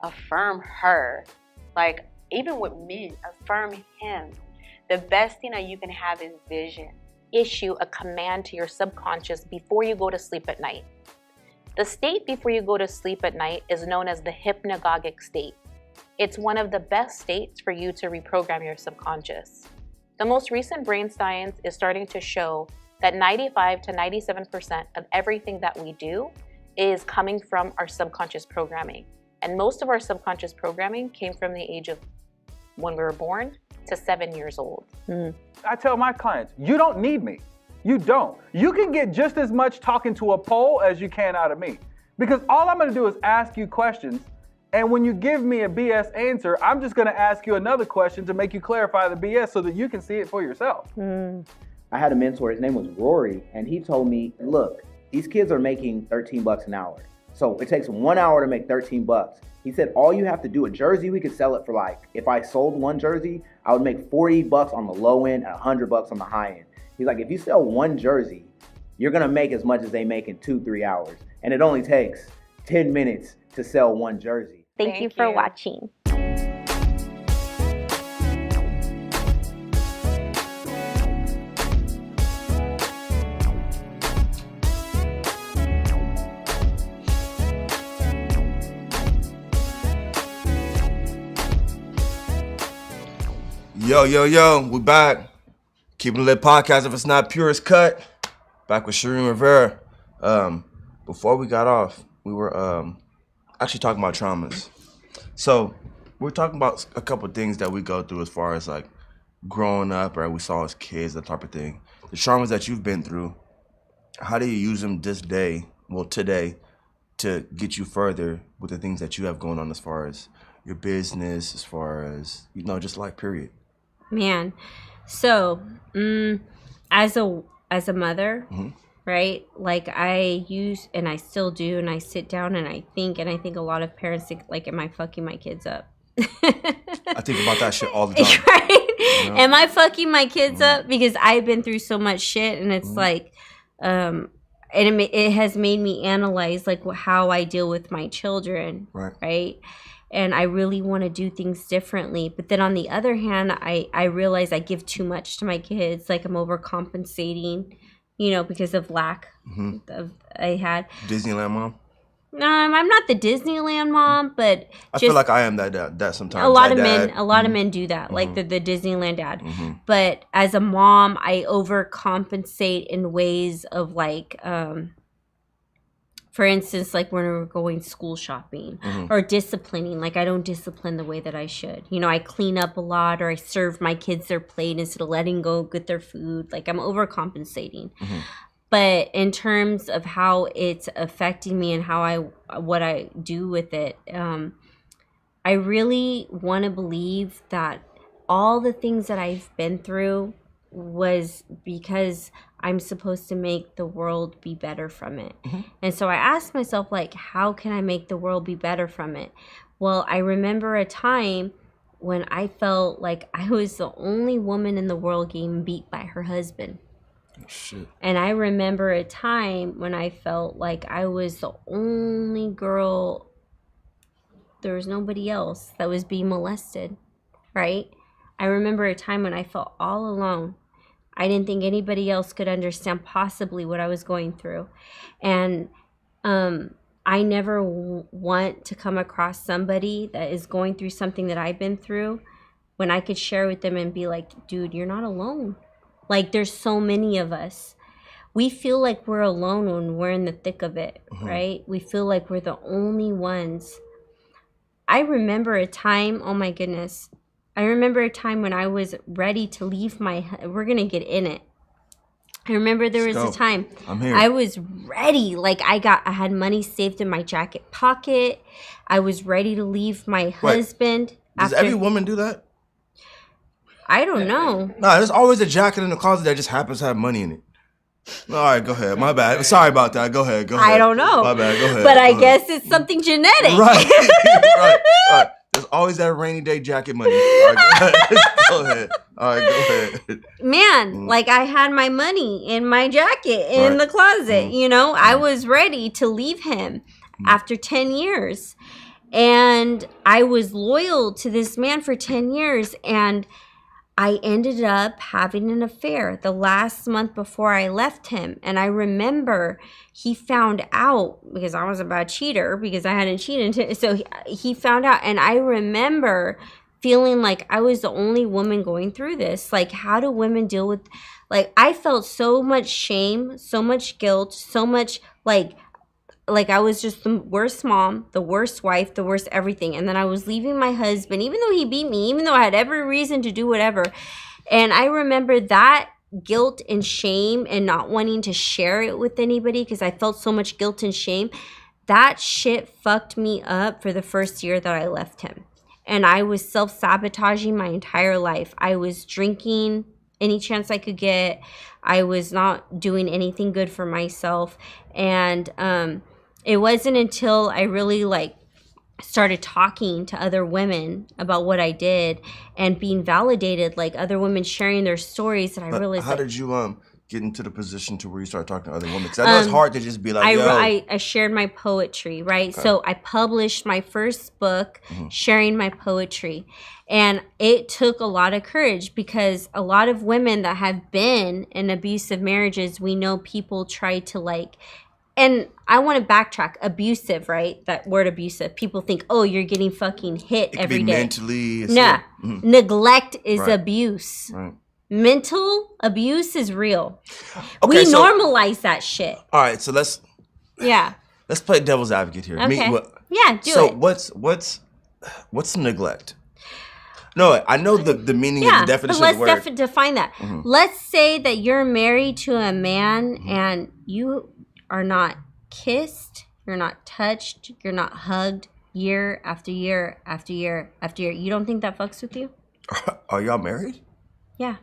Speaker 8: affirm her. Like, even with men, affirm him. The best thing that you can have is vision.
Speaker 9: Issue a command to your subconscious before you go to sleep at night. The state before you go to sleep at night is known as the hypnagogic state. It's one of the best states for you to reprogram your subconscious. The most recent brain science is starting to show that 95 to 97% of everything that we do is coming from our subconscious programming. And most of our subconscious programming came from the age of when we were born to 7 years old.
Speaker 10: I tell my clients, you don't need me. You don't. You can get just as much talking to a pole as you can out of me. Because all I'm gonna do is ask you questions, and when you give me a BS answer, I'm just gonna ask you another question to make you clarify the BS so that you can see it for yourself.
Speaker 11: I had a mentor, his name was Rory, and he told me, look, these kids are making 13 bucks an hour. So it takes 1 hour to make 13 bucks. He said, all you have to do, a jersey, we could sell it for like, if I sold one jersey, I would make 40 bucks on the low end and 100 bucks on the high end. He's like, if you sell one jersey, you're gonna make as much as they make in 2-3 hours. And it only takes 10 minutes to sell one jersey.
Speaker 3: Thank you for watching.
Speaker 1: Yo, we back. Keeping It Lit podcast. If it's not pure, it's cut. Back with Shareen Rivera. Before we got off, we were actually talking about traumas. So we're talking about a couple of things that we go through as far as like growing up, or we saw as kids, that type of thing. The traumas that you've been through, how do you use them today, to get you further with the things that you have going on as far as your business, as far as, just life, period?
Speaker 2: Man, so as a mother, right? Like I use, and I still do, and I sit down and I think a lot of parents think, like, am I fucking my kids up?
Speaker 1: I think about that shit all the time.
Speaker 2: Right? Am I fucking my kids up? Because I've been through so much shit, and it's like, and it has made me analyze like how I deal with my children, right? And I really want to do things differently. But then on the other hand, I realize I give too much to my kids. Like I'm overcompensating, because of lack I had.
Speaker 1: Disneyland mom?
Speaker 2: No, I'm not the Disneyland mom, but
Speaker 1: I feel like I am that sometimes.
Speaker 2: A lot of men do that, like the Disneyland dad. But as a mom, I overcompensate in ways of like, for instance, like when we're going school shopping or disciplining, like I don't discipline the way that I should. I clean up a lot, or I serve my kids their plate instead of letting go get their food. Like I'm overcompensating. But in terms of how it's affecting me and what I do with it, I really want to believe that all the things that I've been through was because I'm supposed to make the world be better from it. And so I asked myself, like, how can I make the world be better from it? Well, I remember a time when I felt like I was the only woman in the world getting beat by her husband.
Speaker 1: Shit.
Speaker 2: And I remember a time when I felt like I was the only girl, there was nobody else that was being molested, right? I remember a time when I felt all alone. I didn't think anybody else could understand possibly what I was going through. And I never want to come across somebody that is going through something that I've been through when I could share with them and be like, dude, you're not alone. Like, there's so many of us. We feel like we're alone when we're in the thick of it, right? We feel like we're the only ones. I remember a time, oh my goodness. I remember a time when I was ready to leave we're going to get in it. I remember there was a time I was ready. Like I had money saved in my jacket pocket. I was ready to leave my husband.
Speaker 1: Does every woman do that?
Speaker 2: I don't know.
Speaker 1: No, there's always a jacket in the closet that just happens to have money in it. All right, go ahead. My bad. Sorry about that. Go ahead.
Speaker 2: I don't know.
Speaker 1: My bad. Go ahead.
Speaker 2: But I guess it's something genetic.
Speaker 1: Right. right. There's always that rainy day jacket money. All right, go ahead. Go ahead. All right, go ahead.
Speaker 2: Man, like I had my money in my jacket in the closet. You know, I was ready to leave him after 10 years. And I was loyal to this man for 10 years. And I ended up having an affair the last month before I left him. And I remember he found out because I was a bad cheater because I hadn't cheated. So he found out. And I remember feeling like I was the only woman going through this. Like, how do women deal with, like, I felt so much shame, so much guilt, so much like I was just the worst mom, the worst wife, the worst everything. And then I was leaving my husband, even though he beat me, even though I had every reason to do whatever. And I remember that guilt and shame and not wanting to share it with anybody because I felt so much guilt and shame. That shit fucked me up for the first year that I left him. And I was self-sabotaging my entire life. I was drinking any chance I could get. I was not doing anything good for myself. And it wasn't until I really like started talking to other women about what I did and being validated, like other women sharing their stories, that I realized.
Speaker 1: How did you get into the position to where you start talking to other women? Because I know it's hard to just be like,
Speaker 2: I shared my poetry, right? Okay. So I published my first book, sharing my poetry. And it took a lot of courage because a lot of women that have been in abusive marriages, we know people try to like, and I want to backtrack. Abusive, right? That word abusive. People think, oh, you're getting fucking hit every day.
Speaker 1: Mentally.
Speaker 2: Nah. Neglect is abuse. Right. Mental abuse is real. Okay, we normalize that shit.
Speaker 1: All right, so let's play devil's advocate here.
Speaker 2: Okay. Do it.
Speaker 1: So what's neglect? No, I know the meaning and the definition of the word.
Speaker 2: Let's define that. Let's say that you're married to a man and you are not kissed, you're not touched, you're not hugged year after year after year after year. You don't think that fucks with you?
Speaker 1: Are y'all married?
Speaker 2: Yeah.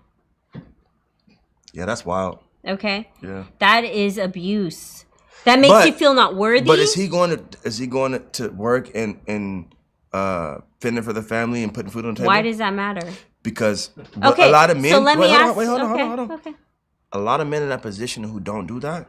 Speaker 1: Yeah, that's wild.
Speaker 2: Okay.
Speaker 1: Yeah.
Speaker 2: That is abuse. That makes you feel not worthy.
Speaker 1: But is he going to work and fending for the family and putting food on the table?
Speaker 2: Why does that matter?
Speaker 1: Because a lot of men.
Speaker 2: So let me ask.
Speaker 1: Hold on. Okay. A lot of men in that position who don't do that,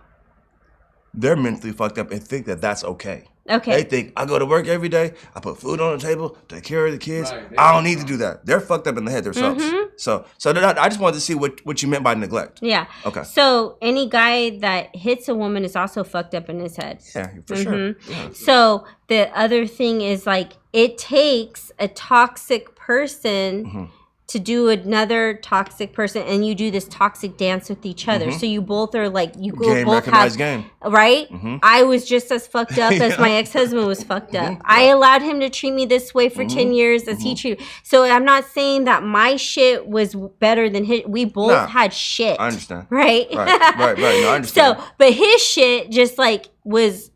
Speaker 1: they're mentally fucked up and think that that's okay.
Speaker 2: Okay.
Speaker 1: They think, I go to work every day, I put food on the table, take care of the kids. Right, I don't need to do that. They're fucked up in the head themselves. So I just wanted to see what you meant by neglect.
Speaker 2: Yeah.
Speaker 1: Okay.
Speaker 2: So any guy that hits a woman is also fucked up in his head.
Speaker 1: Yeah, for sure. Yeah.
Speaker 2: So the other thing is like it takes a toxic person to do another toxic person, and you do this toxic dance with each other. So you both are like, you both have, right? I was just as fucked up as my ex-husband was fucked up. I allowed him to treat me this way for 10 years as he treated. So I'm not saying that my shit was better than his. We both had shit.
Speaker 1: I understand.
Speaker 2: Right?
Speaker 1: Right. No, I understand.
Speaker 2: So, but his shit just like was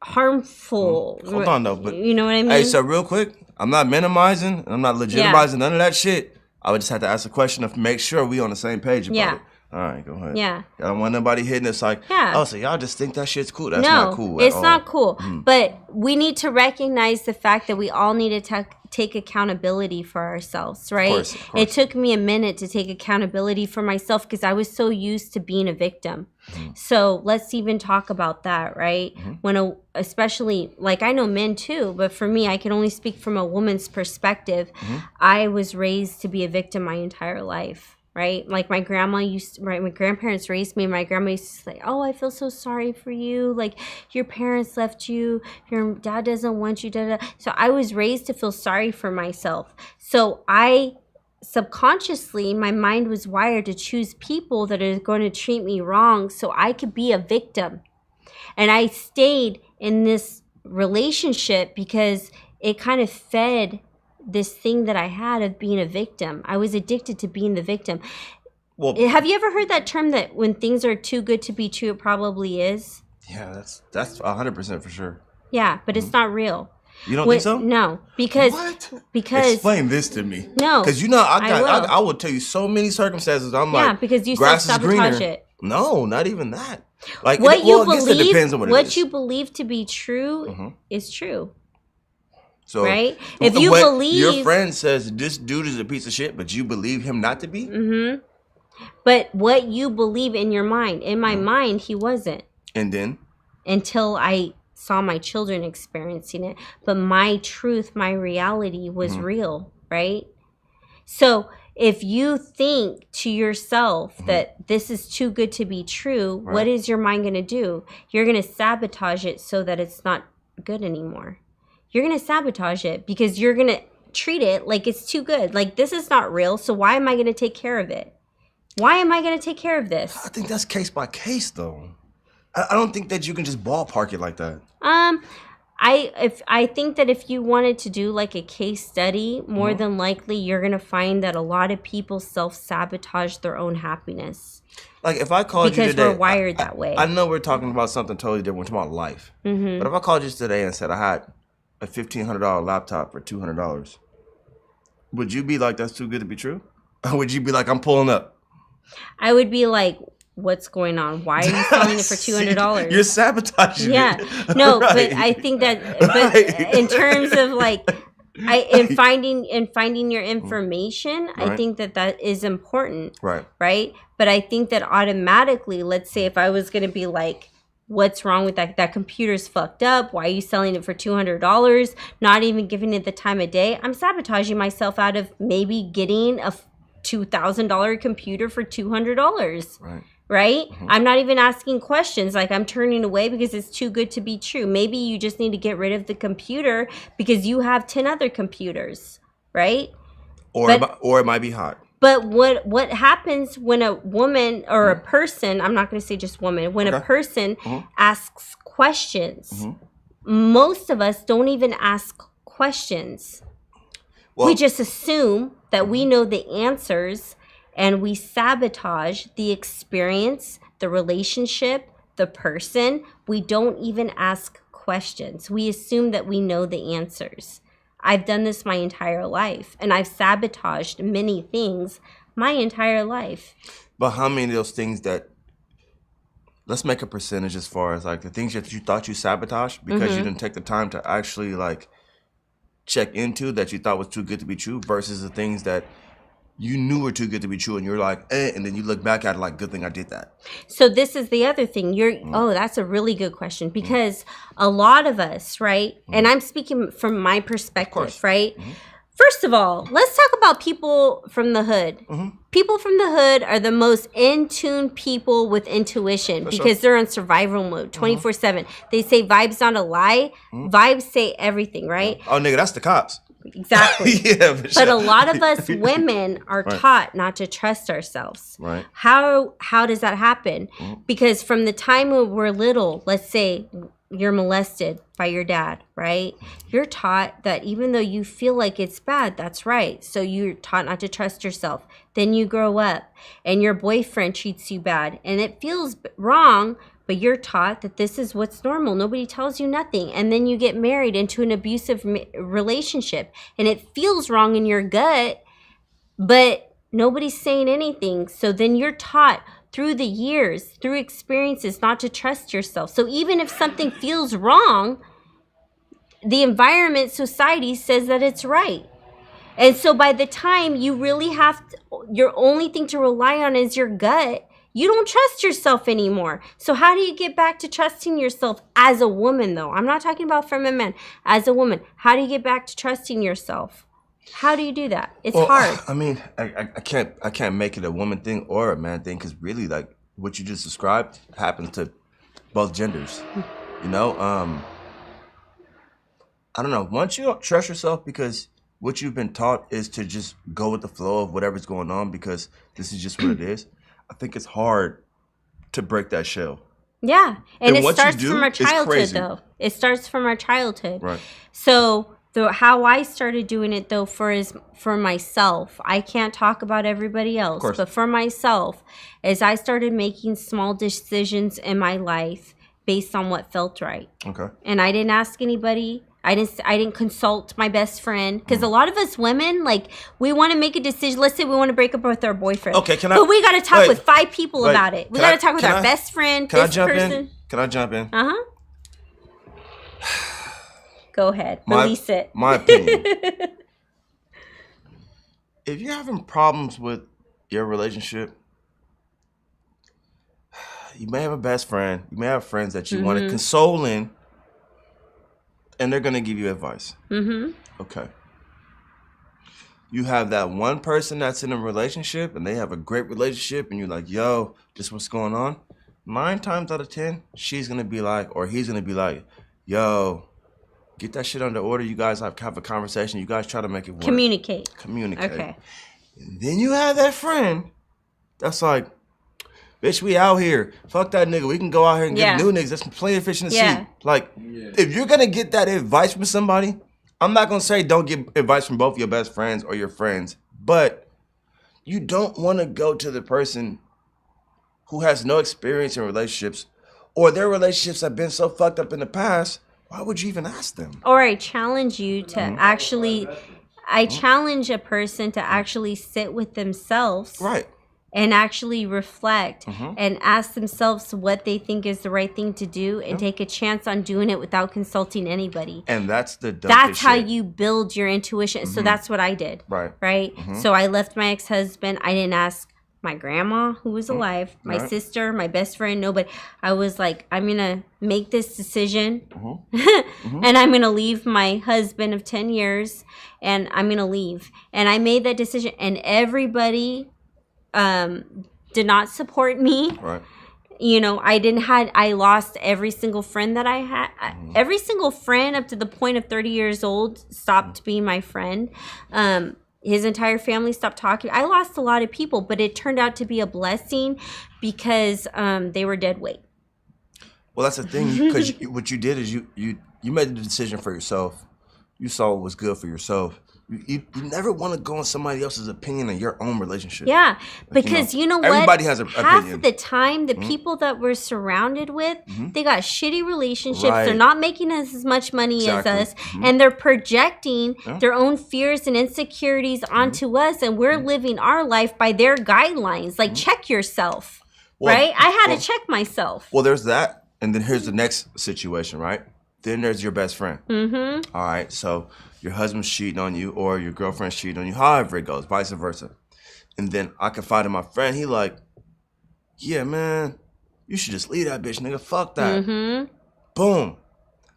Speaker 2: harmful.
Speaker 1: Hold on though. But,
Speaker 2: you know what I mean?
Speaker 1: Hey, so real quick, I'm not minimizing, I'm not legitimizing none of that shit. I would just have to ask a question to make sure we on the same page about it. All right, go ahead.
Speaker 2: Yeah.
Speaker 1: I don't want nobody hitting us like, oh, so y'all just think that shit's cool. That's
Speaker 2: not
Speaker 1: cool.
Speaker 2: It's not cool. But we need to recognize the fact that we all need to take accountability for ourselves, right? Of course. It took me a minute to take accountability for myself because I was so used to being a victim. So let's even talk about that, right? Especially, like I know men too, but for me, I can only speak from a woman's perspective. I was raised to be a victim my entire life. Right? Like my grandparents raised me, and my grandma used to say, oh, I feel so sorry for you. Like your parents left you, your dad doesn't want you, So I was raised to feel sorry for myself. So I subconsciously, my mind was wired to choose people that are going to treat me wrong so I could be a victim. And I stayed in this relationship because it kind of fed this thing that I had of being a victim. I was addicted to being the victim. Well, have you ever heard that term that when things are too good to be true, it probably is?
Speaker 1: Yeah, that's 100% for sure.
Speaker 2: Yeah, but it's not real.
Speaker 1: You don't think so?
Speaker 2: No, because
Speaker 1: Explain this to me.
Speaker 2: No,
Speaker 1: because I will tell you so many circumstances. I'm like,
Speaker 2: because you
Speaker 1: grass is greener.
Speaker 2: self-sabotage it.
Speaker 1: No, not even that. Like
Speaker 2: what you believe,
Speaker 1: I guess it depends on what it is.
Speaker 2: you believe to be true is true.
Speaker 1: So,
Speaker 2: right? If you believe
Speaker 1: your friend says this dude is a piece of shit, but you believe him not to be.
Speaker 2: But what you believe in your mind, in my mind, he wasn't.
Speaker 1: And then
Speaker 2: until I saw my children experiencing it, but my truth, my reality was real, right? So if you think to yourself that this is too good to be true, what is your mind going to do? You're going to sabotage it so that it's not good anymore. You're going to sabotage it because you're going to treat it like it's too good. Like, this is not real, so why am I going to take care of it? Why am I going to take care of this?
Speaker 1: I think that's case by case, though. I don't think that you can just ballpark it like that.
Speaker 2: I think that if you wanted to do like a case study, more than likely you're going to find that a lot of people self-sabotage their own happiness.
Speaker 1: Like if I called you today,
Speaker 2: because we're wired that way.
Speaker 1: I know we're talking about something totally different. We're talking about life. But if I called you today and said I had a $1,500 laptop for $200, would you be like, that's too good to be true? Or would you be like, I'm pulling up?
Speaker 2: I would be like, what's going on? Why are you selling it for $200?
Speaker 1: You're sabotaging it.
Speaker 2: No, but I think that, but in terms of like, in finding your information, I think that is important. Right. But I think that automatically, let's say if I was going to be like, what's wrong with that? That computer's fucked up. Why are you selling it for $200? Not even giving it the time of day. I'm sabotaging myself out of maybe getting a $2,000 computer for $200. Right? I'm not even asking questions. Like, I'm turning away because it's too good to be true. Maybe you just need to get rid of the computer because you have 10 other computers, right?
Speaker 1: Or it might be hot.
Speaker 2: But what happens when a woman or a person, I'm not going to say just woman, when a person asks questions, most of us don't even ask questions. Well, we just assume that we know the answers, and we sabotage the experience, the relationship, the person. We don't even ask questions. We assume that we know the answers. I've done this my entire life, and I've sabotaged many things my entire life.
Speaker 1: But how many of those things that, let's make a percentage as far as like the things that you thought you sabotaged because you didn't take the time to actually like check into that you thought was too good to be true versus the things that you knew were too good to be true and you're like, and then you look back at it like, good thing I did that.
Speaker 2: So this is the other thing. Oh, that's a really good question because a lot of us, right? And I'm speaking from my perspective, right? First of all, let's talk about people from the hood. People from the hood are the most in-tune people with intuition because they're in survival mode 24/7. They say vibes not a lie. Vibes say everything, right?
Speaker 1: Oh, nigga, that's the cops.
Speaker 2: Exactly. But a lot of us women are taught not to trust ourselves.
Speaker 1: Right.
Speaker 2: How does that happen? Because from the time when we're little, let's say you're molested by your dad, right? You're taught that even though you feel like it's bad, that's right. So you're taught not to trust yourself. Then you grow up and your boyfriend treats you bad and it feels wrong, but you're taught that this is what's normal. Nobody tells you nothing. And then you get married into an abusive relationship and it feels wrong in your gut, but nobody's saying anything. So then you're taught through the years, through experiences, not to trust yourself. So even if something feels wrong, the environment, society says that it's right. And so by the time you really your only thing to rely on is your gut, you don't trust yourself anymore. So how do you get back to trusting yourself as a woman, though? I'm not talking about from a man. As a woman, how do you get back to trusting yourself? How do you do that? It's hard.
Speaker 1: I mean, I can't make it a woman thing or a man thing because really, like what you just described happens to both genders. You know, I don't know. Once you don't trust yourself because what you've been taught is to just go with the flow of whatever's going on because this is just what it is. I think it's hard to break that shell.
Speaker 2: Yeah, and it starts from our childhood, though. It starts from our childhood.
Speaker 1: Right.
Speaker 2: So how I started doing it, though, for myself, I can't talk about everybody else, but for myself, is I started making small decisions in my life based on what felt right.
Speaker 1: Okay.
Speaker 2: And I didn't ask anybody. I didn't consult my best friend, because a lot of us women, like, we want to make a decision. Let's say we want to break up with our boyfriend.
Speaker 1: Okay,
Speaker 2: but we got to talk with 5 people about it. We got to talk with our best friend.
Speaker 1: Can I jump in? Can I jump in?
Speaker 2: Go ahead. Release it.
Speaker 1: My opinion. If you're having problems with your relationship, you may have a best friend. You may have friends that you want to console in, and they're going to give you advice. Okay. You have that one person that's in a relationship, and they have a great relationship, and you're like, yo, this what's going on. 9 times out of 10, she's going to be like, or he's going to be like, yo, get that shit under order. You guys have a conversation. You guys try to make it work.
Speaker 2: Communicate.
Speaker 1: Okay. And then you have that friend that's like, bitch, we out here. Fuck that nigga. We can go out here and get new niggas. There's plenty of fish in the sea. Like, if you're going to get that advice from somebody, I'm not going to say don't get advice from both your best friends or your friends, but you don't want to go to the person who has no experience in relationships, or their relationships have been so fucked up in the past. Why would you even ask them?
Speaker 2: Or I challenge you to actually, I challenge a person to actually sit with themselves.
Speaker 1: Right.
Speaker 2: And actually reflect and ask themselves what they think is the right thing to do, and take a chance on doing it without consulting anybody.
Speaker 1: And that's the
Speaker 2: That's how you build your intuition. So that's what I did. Right. So I left my ex-husband. I didn't ask my grandma, who was alive, my sister, my best friend, nobody. I was like, I'm going to make this decision and I'm going to leave my husband of 10 years and I'm going to leave. And I made that decision, and everybody did not support me.
Speaker 1: Right.
Speaker 2: You know, I lost every single friend that I had. Every single friend up to the point of 30 years old stopped being my friend. His entire family stopped talking. I lost a lot of people, but it turned out to be a blessing because they were dead weight.
Speaker 1: Well, that's the thing, because what you did is you made the decision for yourself. You saw what was good for yourself. You never want to go on somebody else's opinion in your own relationship.
Speaker 2: Yeah, because you know what?
Speaker 1: Everybody has an opinion.
Speaker 2: Half of the time, the people that we're surrounded with, they got shitty relationships. Right. They're not making as much money as us, and they're projecting their own fears and insecurities onto us, and we're living our life by their guidelines. Like, check yourself, right? I had to check myself.
Speaker 1: Well, there's that, and then here's the next situation, right? Then there's your best friend. All right, so your husband's cheating on you, or your girlfriend's cheating on you, however it goes, vice versa. And then I confide in my friend. He like, yeah, man, you should just leave that bitch, nigga. Fuck that. Boom.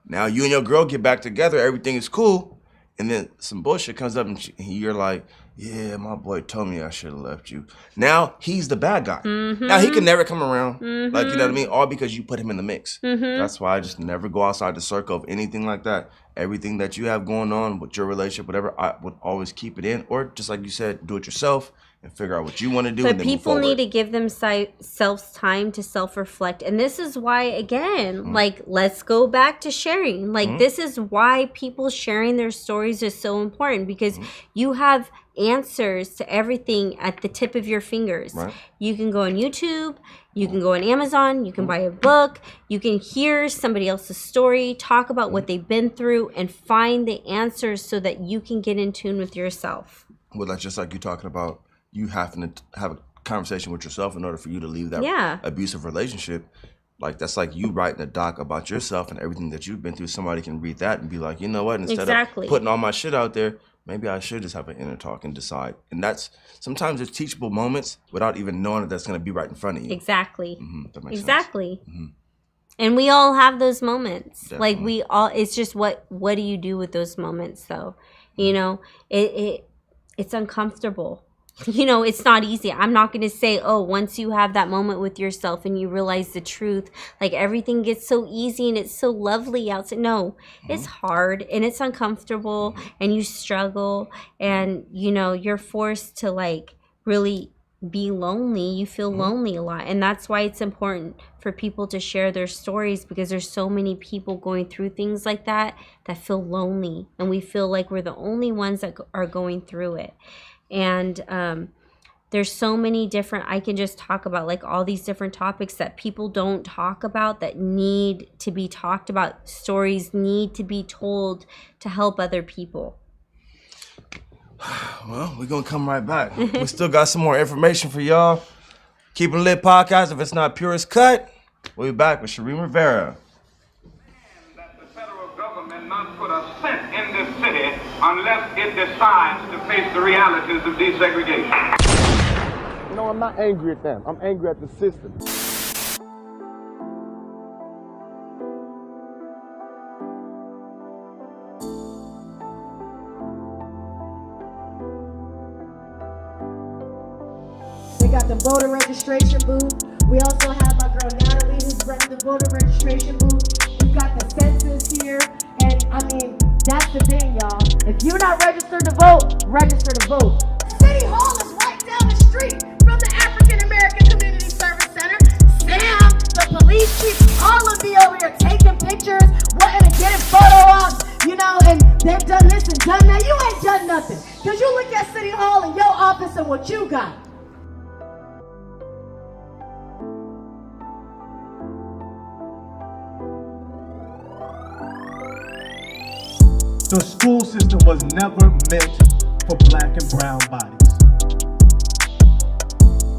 Speaker 1: Now you and your girl get back together. Everything is cool. And then some bullshit comes up, and you're like, yeah, my boy told me I should have left you. Now he's the bad guy. Now he can never come around. Like, you know what I mean? All because you put him in the mix. That's why I just never go outside the circle of anything like that. Everything that you have going on with your relationship, whatever, I would always keep it in. Or just like you said, do it yourself and figure out what you want to do.
Speaker 2: But
Speaker 1: and then
Speaker 2: people need to give themselves time to self-reflect. And this is why, again, like, let's go back to sharing. Like, this is why people sharing their stories is so important, because you have answers to everything at the tip of your fingers. You can go on YouTube, you can go on Amazon, you can buy a book, you can hear somebody else's story, talk about what they've been through, and find the answers so that you can get in tune with yourself.
Speaker 1: Well, that's just like you talking about you having to have a conversation with yourself in order for you to leave that abusive relationship. Like, that's like you writing a doc about yourself and everything that you've been through. Somebody can read that and be like, you know what, instead of putting all my shit out there, maybe I should just have an inner talk and decide. And that's, sometimes there's teachable moments without even knowing that that's going to be right in front of you.
Speaker 2: Exactly.
Speaker 1: That makes
Speaker 2: sense. And we all have those moments. Definitely. Like, we all, it's just what do you do with those moments, though? You know, it's uncomfortable. You know, it's not easy. I'm not going to say, oh, once you have that moment with yourself and you realize the truth, like, everything gets so easy and it's so lovely outside. No, it's hard and it's uncomfortable and you struggle and, you know, you're forced to, like, really be lonely. You feel lonely a lot. And that's why it's important for people to share their stories, because there's so many people going through things like that feel lonely, and we feel like we're the only ones that are going through it. And there's so many different, I can just talk about like all these different topics that people don't talk about that need to be talked about. Stories need to be told to help other people.
Speaker 1: Well, we're going to come right back. We still got some more information for y'all. Keeping It Lit podcast. If it's not Purest Cut, we'll be back with Shareen Rivera.
Speaker 12: That the federal government not put a cent in this city unless it decides to face the realities of desegregation.
Speaker 13: You know, I'm not angry at them. I'm angry at the system.
Speaker 14: We got the voter registration booth. We also have my girl Natalie who's running the voter registration booth. We've got the census here. And I mean, that's the thing, y'all. If you're not registered to vote, register to vote. City Hall is right down the street from the African American Community Service Center. Sam, the police chief, all of you over here taking pictures, wanting to get a photo ops, you know, and they've done this and done that. You ain't done nothing. Because you look at City Hall and your office and what you got.
Speaker 15: The school system was never meant for black and brown bodies.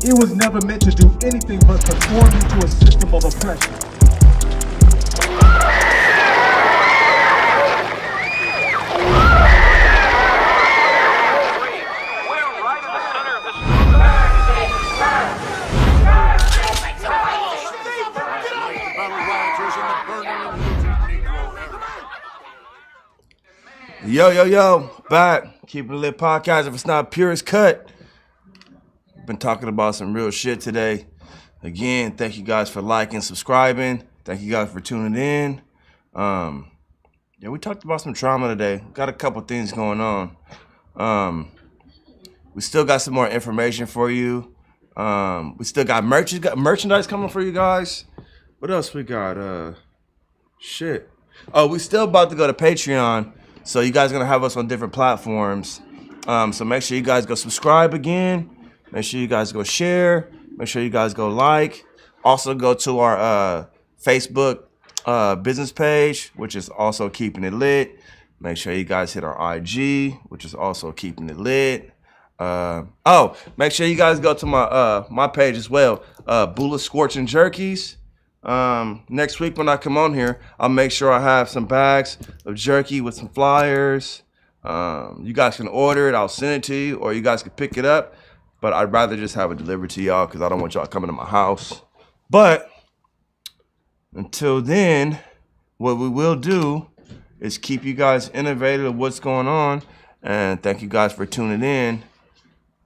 Speaker 15: It was never meant to do anything but conform into a system of oppression.
Speaker 1: Yo, back. Keeping It Lit podcast. If it's not Purest Cut, been talking about some real shit today. Again, thank you guys for liking, subscribing. Thank you guys for tuning in. Yeah, we talked about some trauma today. Got a couple things going on. We still got some more information for you. We still got merchandise coming for you guys. What else we got? Shit. Oh, we still about to go to Patreon. So you guys are going to have us on different platforms. So make sure you guys go subscribe again. Make sure you guys go share. Make sure you guys go like. Also go to our Facebook business page, which is also Keeping It Lit. Make sure you guys hit our IG, which is also Keeping It Lit. Make sure you guys go to my page as well. Bula Scorching Jerkies. Next week when I come on here, I'll make sure I have some bags of jerky with some flyers. You guys can order it. I'll send it to you, or you guys can pick it up. But I'd rather just have it delivered to y'all because I don't want y'all coming to my house. But until then, what we will do is keep you guys innovative of what's going on. And thank you guys for tuning in.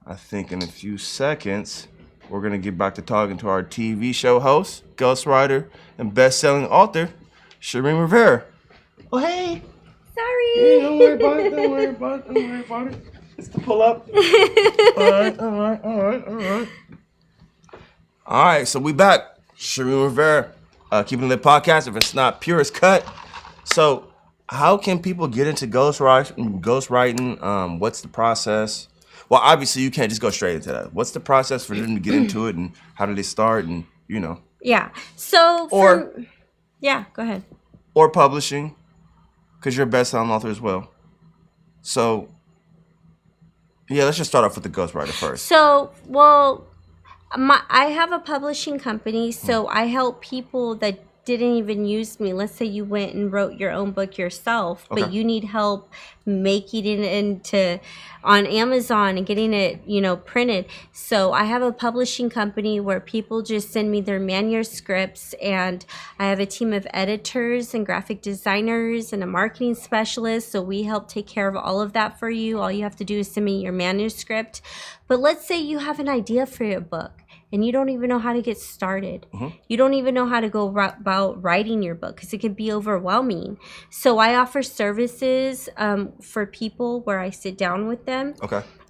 Speaker 1: I think in a few seconds, we're going to get back to talking to our TV show host, ghostwriter, and best-selling author, Shareen Rivera. Oh, hey.
Speaker 2: Sorry.
Speaker 1: Hey, don't worry about it. It's the pull-up. All right, so we back. Shareen Rivera, Keeping It Lit podcast. If it's not Purest Cut. So how can people get into ghostwriting? What's the process? Well, obviously, you can't just go straight into that. What's the process for them to get into it, and how do they start, and, you know?
Speaker 2: Yeah. So, go ahead.
Speaker 1: Or publishing, because you're a best-selling author as well. So, yeah, let's just start off with the ghostwriter first.
Speaker 2: So, well, I have a publishing company, so I help people that didn't even use me. Let's say you went and wrote your own book yourself, but you need help making it into on Amazon and getting it, printed. So I have a publishing company where people just send me their manuscripts, and I have a team of editors and graphic designers and a marketing specialist. So we help take care of all of that for you. All you have to do is send me your manuscript. But let's say you have an idea for your book and you don't even know how to get started. You don't even know how to go about writing your book because it could be overwhelming. So I offer services for people where I sit down with them.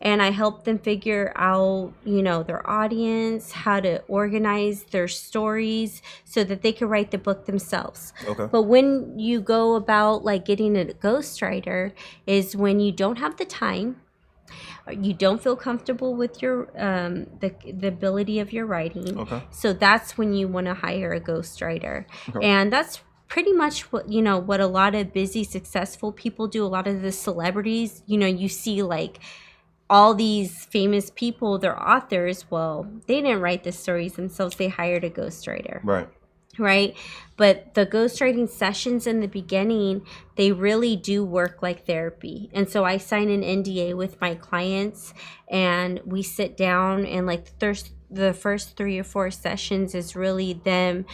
Speaker 2: And I help them figure out, their audience, how to organize their stories so that they can write the book themselves. But when you go about like getting a ghostwriter is when you don't have the time You don't feel comfortable with your the ability of your writing.
Speaker 1: Okay.
Speaker 2: So that's when you want to hire a ghostwriter.
Speaker 1: Okay.
Speaker 2: And that's pretty much what what a lot of busy, successful people do. A lot of the celebrities, you see like all these famous people, they're authors. Well, they didn't write the stories themselves. They hired a ghostwriter. Right. But the ghostwriting sessions in the beginning, they really do work like therapy. And so I sign an NDA with my clients, and we sit down, and like the first 3 or 4 sessions is really them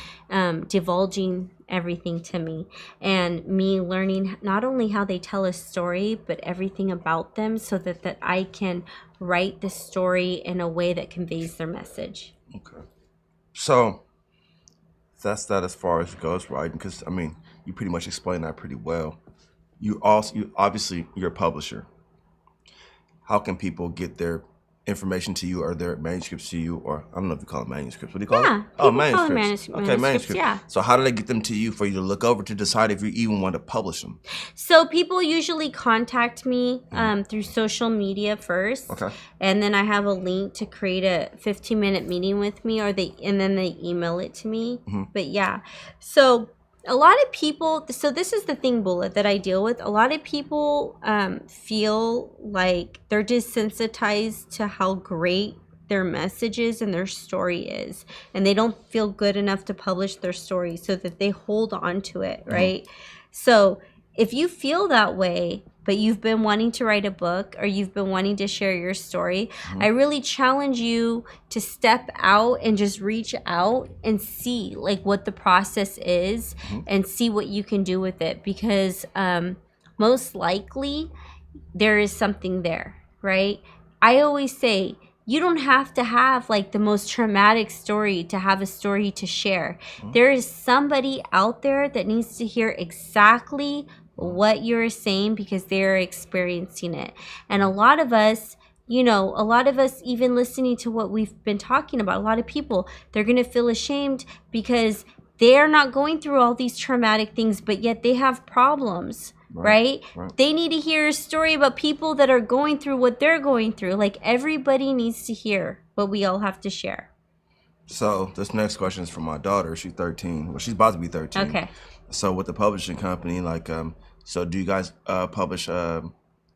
Speaker 2: divulging everything to me, and me learning not only how they tell a story, but everything about them, so that I can write the story in a way that conveys their message.
Speaker 1: Okay. So that's that as far as ghostwriting, because I mean, you pretty much explained that pretty well. You obviously, you're a publisher. How can people get their information to you, or their manuscripts to you, or I don't know if you call them manuscripts. What do you call it?
Speaker 2: Oh,
Speaker 1: manuscripts. Okay, manuscripts.
Speaker 2: Yeah.
Speaker 1: So how do they get them to you for you to look over to decide if you even want to publish them?
Speaker 2: So people usually contact me through social media first.
Speaker 1: Okay.
Speaker 2: And then I have a link to create a 15-minute meeting with me, and then they email it to me. But yeah, so a lot of people, so this is the thing, Bula, that I deal with. A lot of people feel like they're desensitized to how great their messages and their story is, and they don't feel good enough to publish their story, so that they hold on to it, right? So if you feel that way, but you've been wanting to write a book, or you've been wanting to share your story, I really challenge you to step out and just reach out and see like what the process is, and see what you can do with it, because most likely there is something there, right? I always say, you don't have to have like the most traumatic story to have a story to share. There is somebody out there that needs to hear exactly what you're saying, because they're experiencing it. And a lot of us, even listening to what we've been talking about, a lot of people, they're going to feel ashamed because they're not going through all these traumatic things, but yet they have problems. Right? They need to hear a story about people that are going through what they're going through. Like, everybody needs to hear what we all have to share.
Speaker 1: So this next question is from my daughter. She's 13. Well, she's about to be 13.
Speaker 2: Okay.
Speaker 1: So with the publishing company, like, so do you guys publish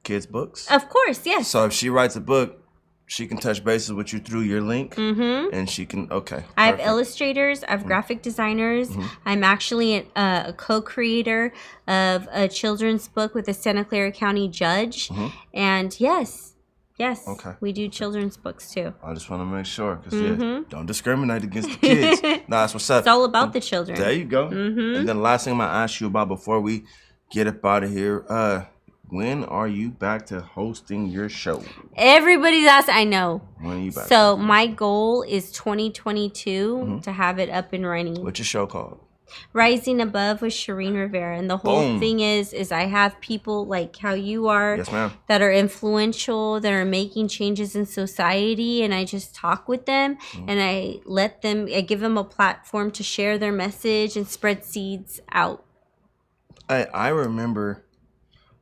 Speaker 1: kids' books?
Speaker 2: Of course, yes.
Speaker 1: So if she writes a book, she can touch bases with you through your link, and she can, okay.
Speaker 2: I have illustrators, I have graphic designers. I'm actually a co-creator of a children's book with a Santa Clara County judge. And yes,
Speaker 1: okay.
Speaker 2: We do children's books too.
Speaker 1: I just want to make sure, because don't discriminate against the kids. Nah, that's what's up.
Speaker 2: It's all about the children.
Speaker 1: There you go. And then the last thing I'm going to ask you about before we get up out of here, when are you back to hosting your show?
Speaker 2: Everybody's asking. I know.
Speaker 1: When are you back?
Speaker 2: So my goal is 2022 to have it up and running.
Speaker 1: What's your show called?
Speaker 2: Rising Above with Shareen Rivera. And the whole thing is I have people like how you are,
Speaker 1: yes, ma'am,
Speaker 2: that are influential, that are making changes in society, and I just talk with them and I give them a platform to share their message and spread seeds out.
Speaker 1: I remember,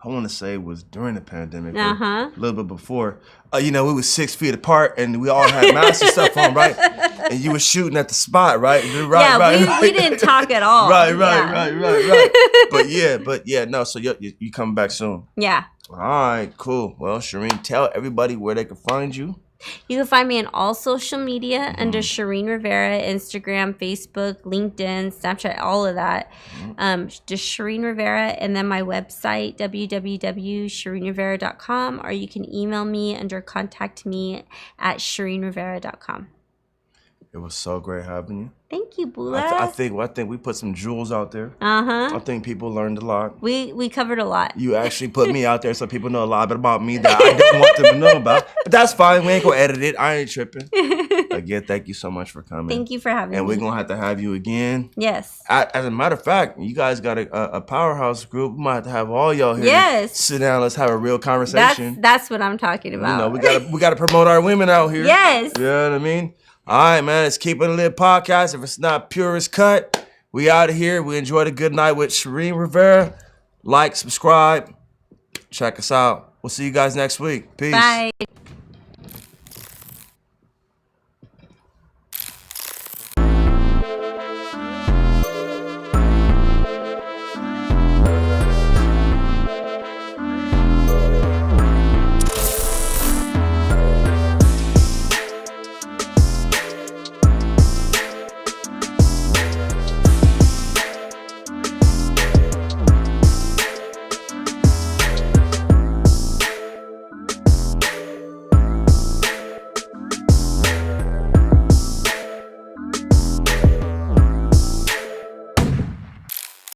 Speaker 1: I want to say it was during the pandemic, or a little bit before. We were 6 feet apart, and we all had masks and stuff on, right? And you were shooting at the spot, right?
Speaker 2: We didn't talk at all.
Speaker 1: Right. But yeah, no. So you coming back soon?
Speaker 2: Yeah.
Speaker 1: All right, cool. Well, Shareen, tell everybody where they can find you.
Speaker 2: You can find me on all social media under Shareen Rivera, Instagram, Facebook, LinkedIn, Snapchat, all of that. Just Shareen Rivera, and then my website, www.shareenrivera.com, or you can email me under contact me at shareenrivera.com.
Speaker 1: It was so great having you.
Speaker 2: Thank you, Bula.
Speaker 1: I think we put some jewels out there. I think people learned a lot.
Speaker 2: We covered a lot.
Speaker 1: You actually put me out there so people know a lot about me that I didn't want them to know about. But that's fine. We ain't gonna edit it. I ain't tripping. Again, thank you so much for coming.
Speaker 2: Thank you for having me.
Speaker 1: And we're gonna have you again.
Speaker 2: Yes.
Speaker 1: As a matter of fact, you guys got a powerhouse group. We might have to have all y'all here.
Speaker 2: Yes.
Speaker 1: Sit down. Let's have a real conversation.
Speaker 2: That's what I'm talking about.
Speaker 1: We gotta promote our women out here.
Speaker 2: Yes.
Speaker 1: You know what I mean? All right, man. It's Keep It Lit podcast. If it's not Purest Cut, we out of here. We enjoyed a good night with Shareen Rivera. Like, subscribe. Check us out. We'll see you guys next week. Peace.
Speaker 2: Bye.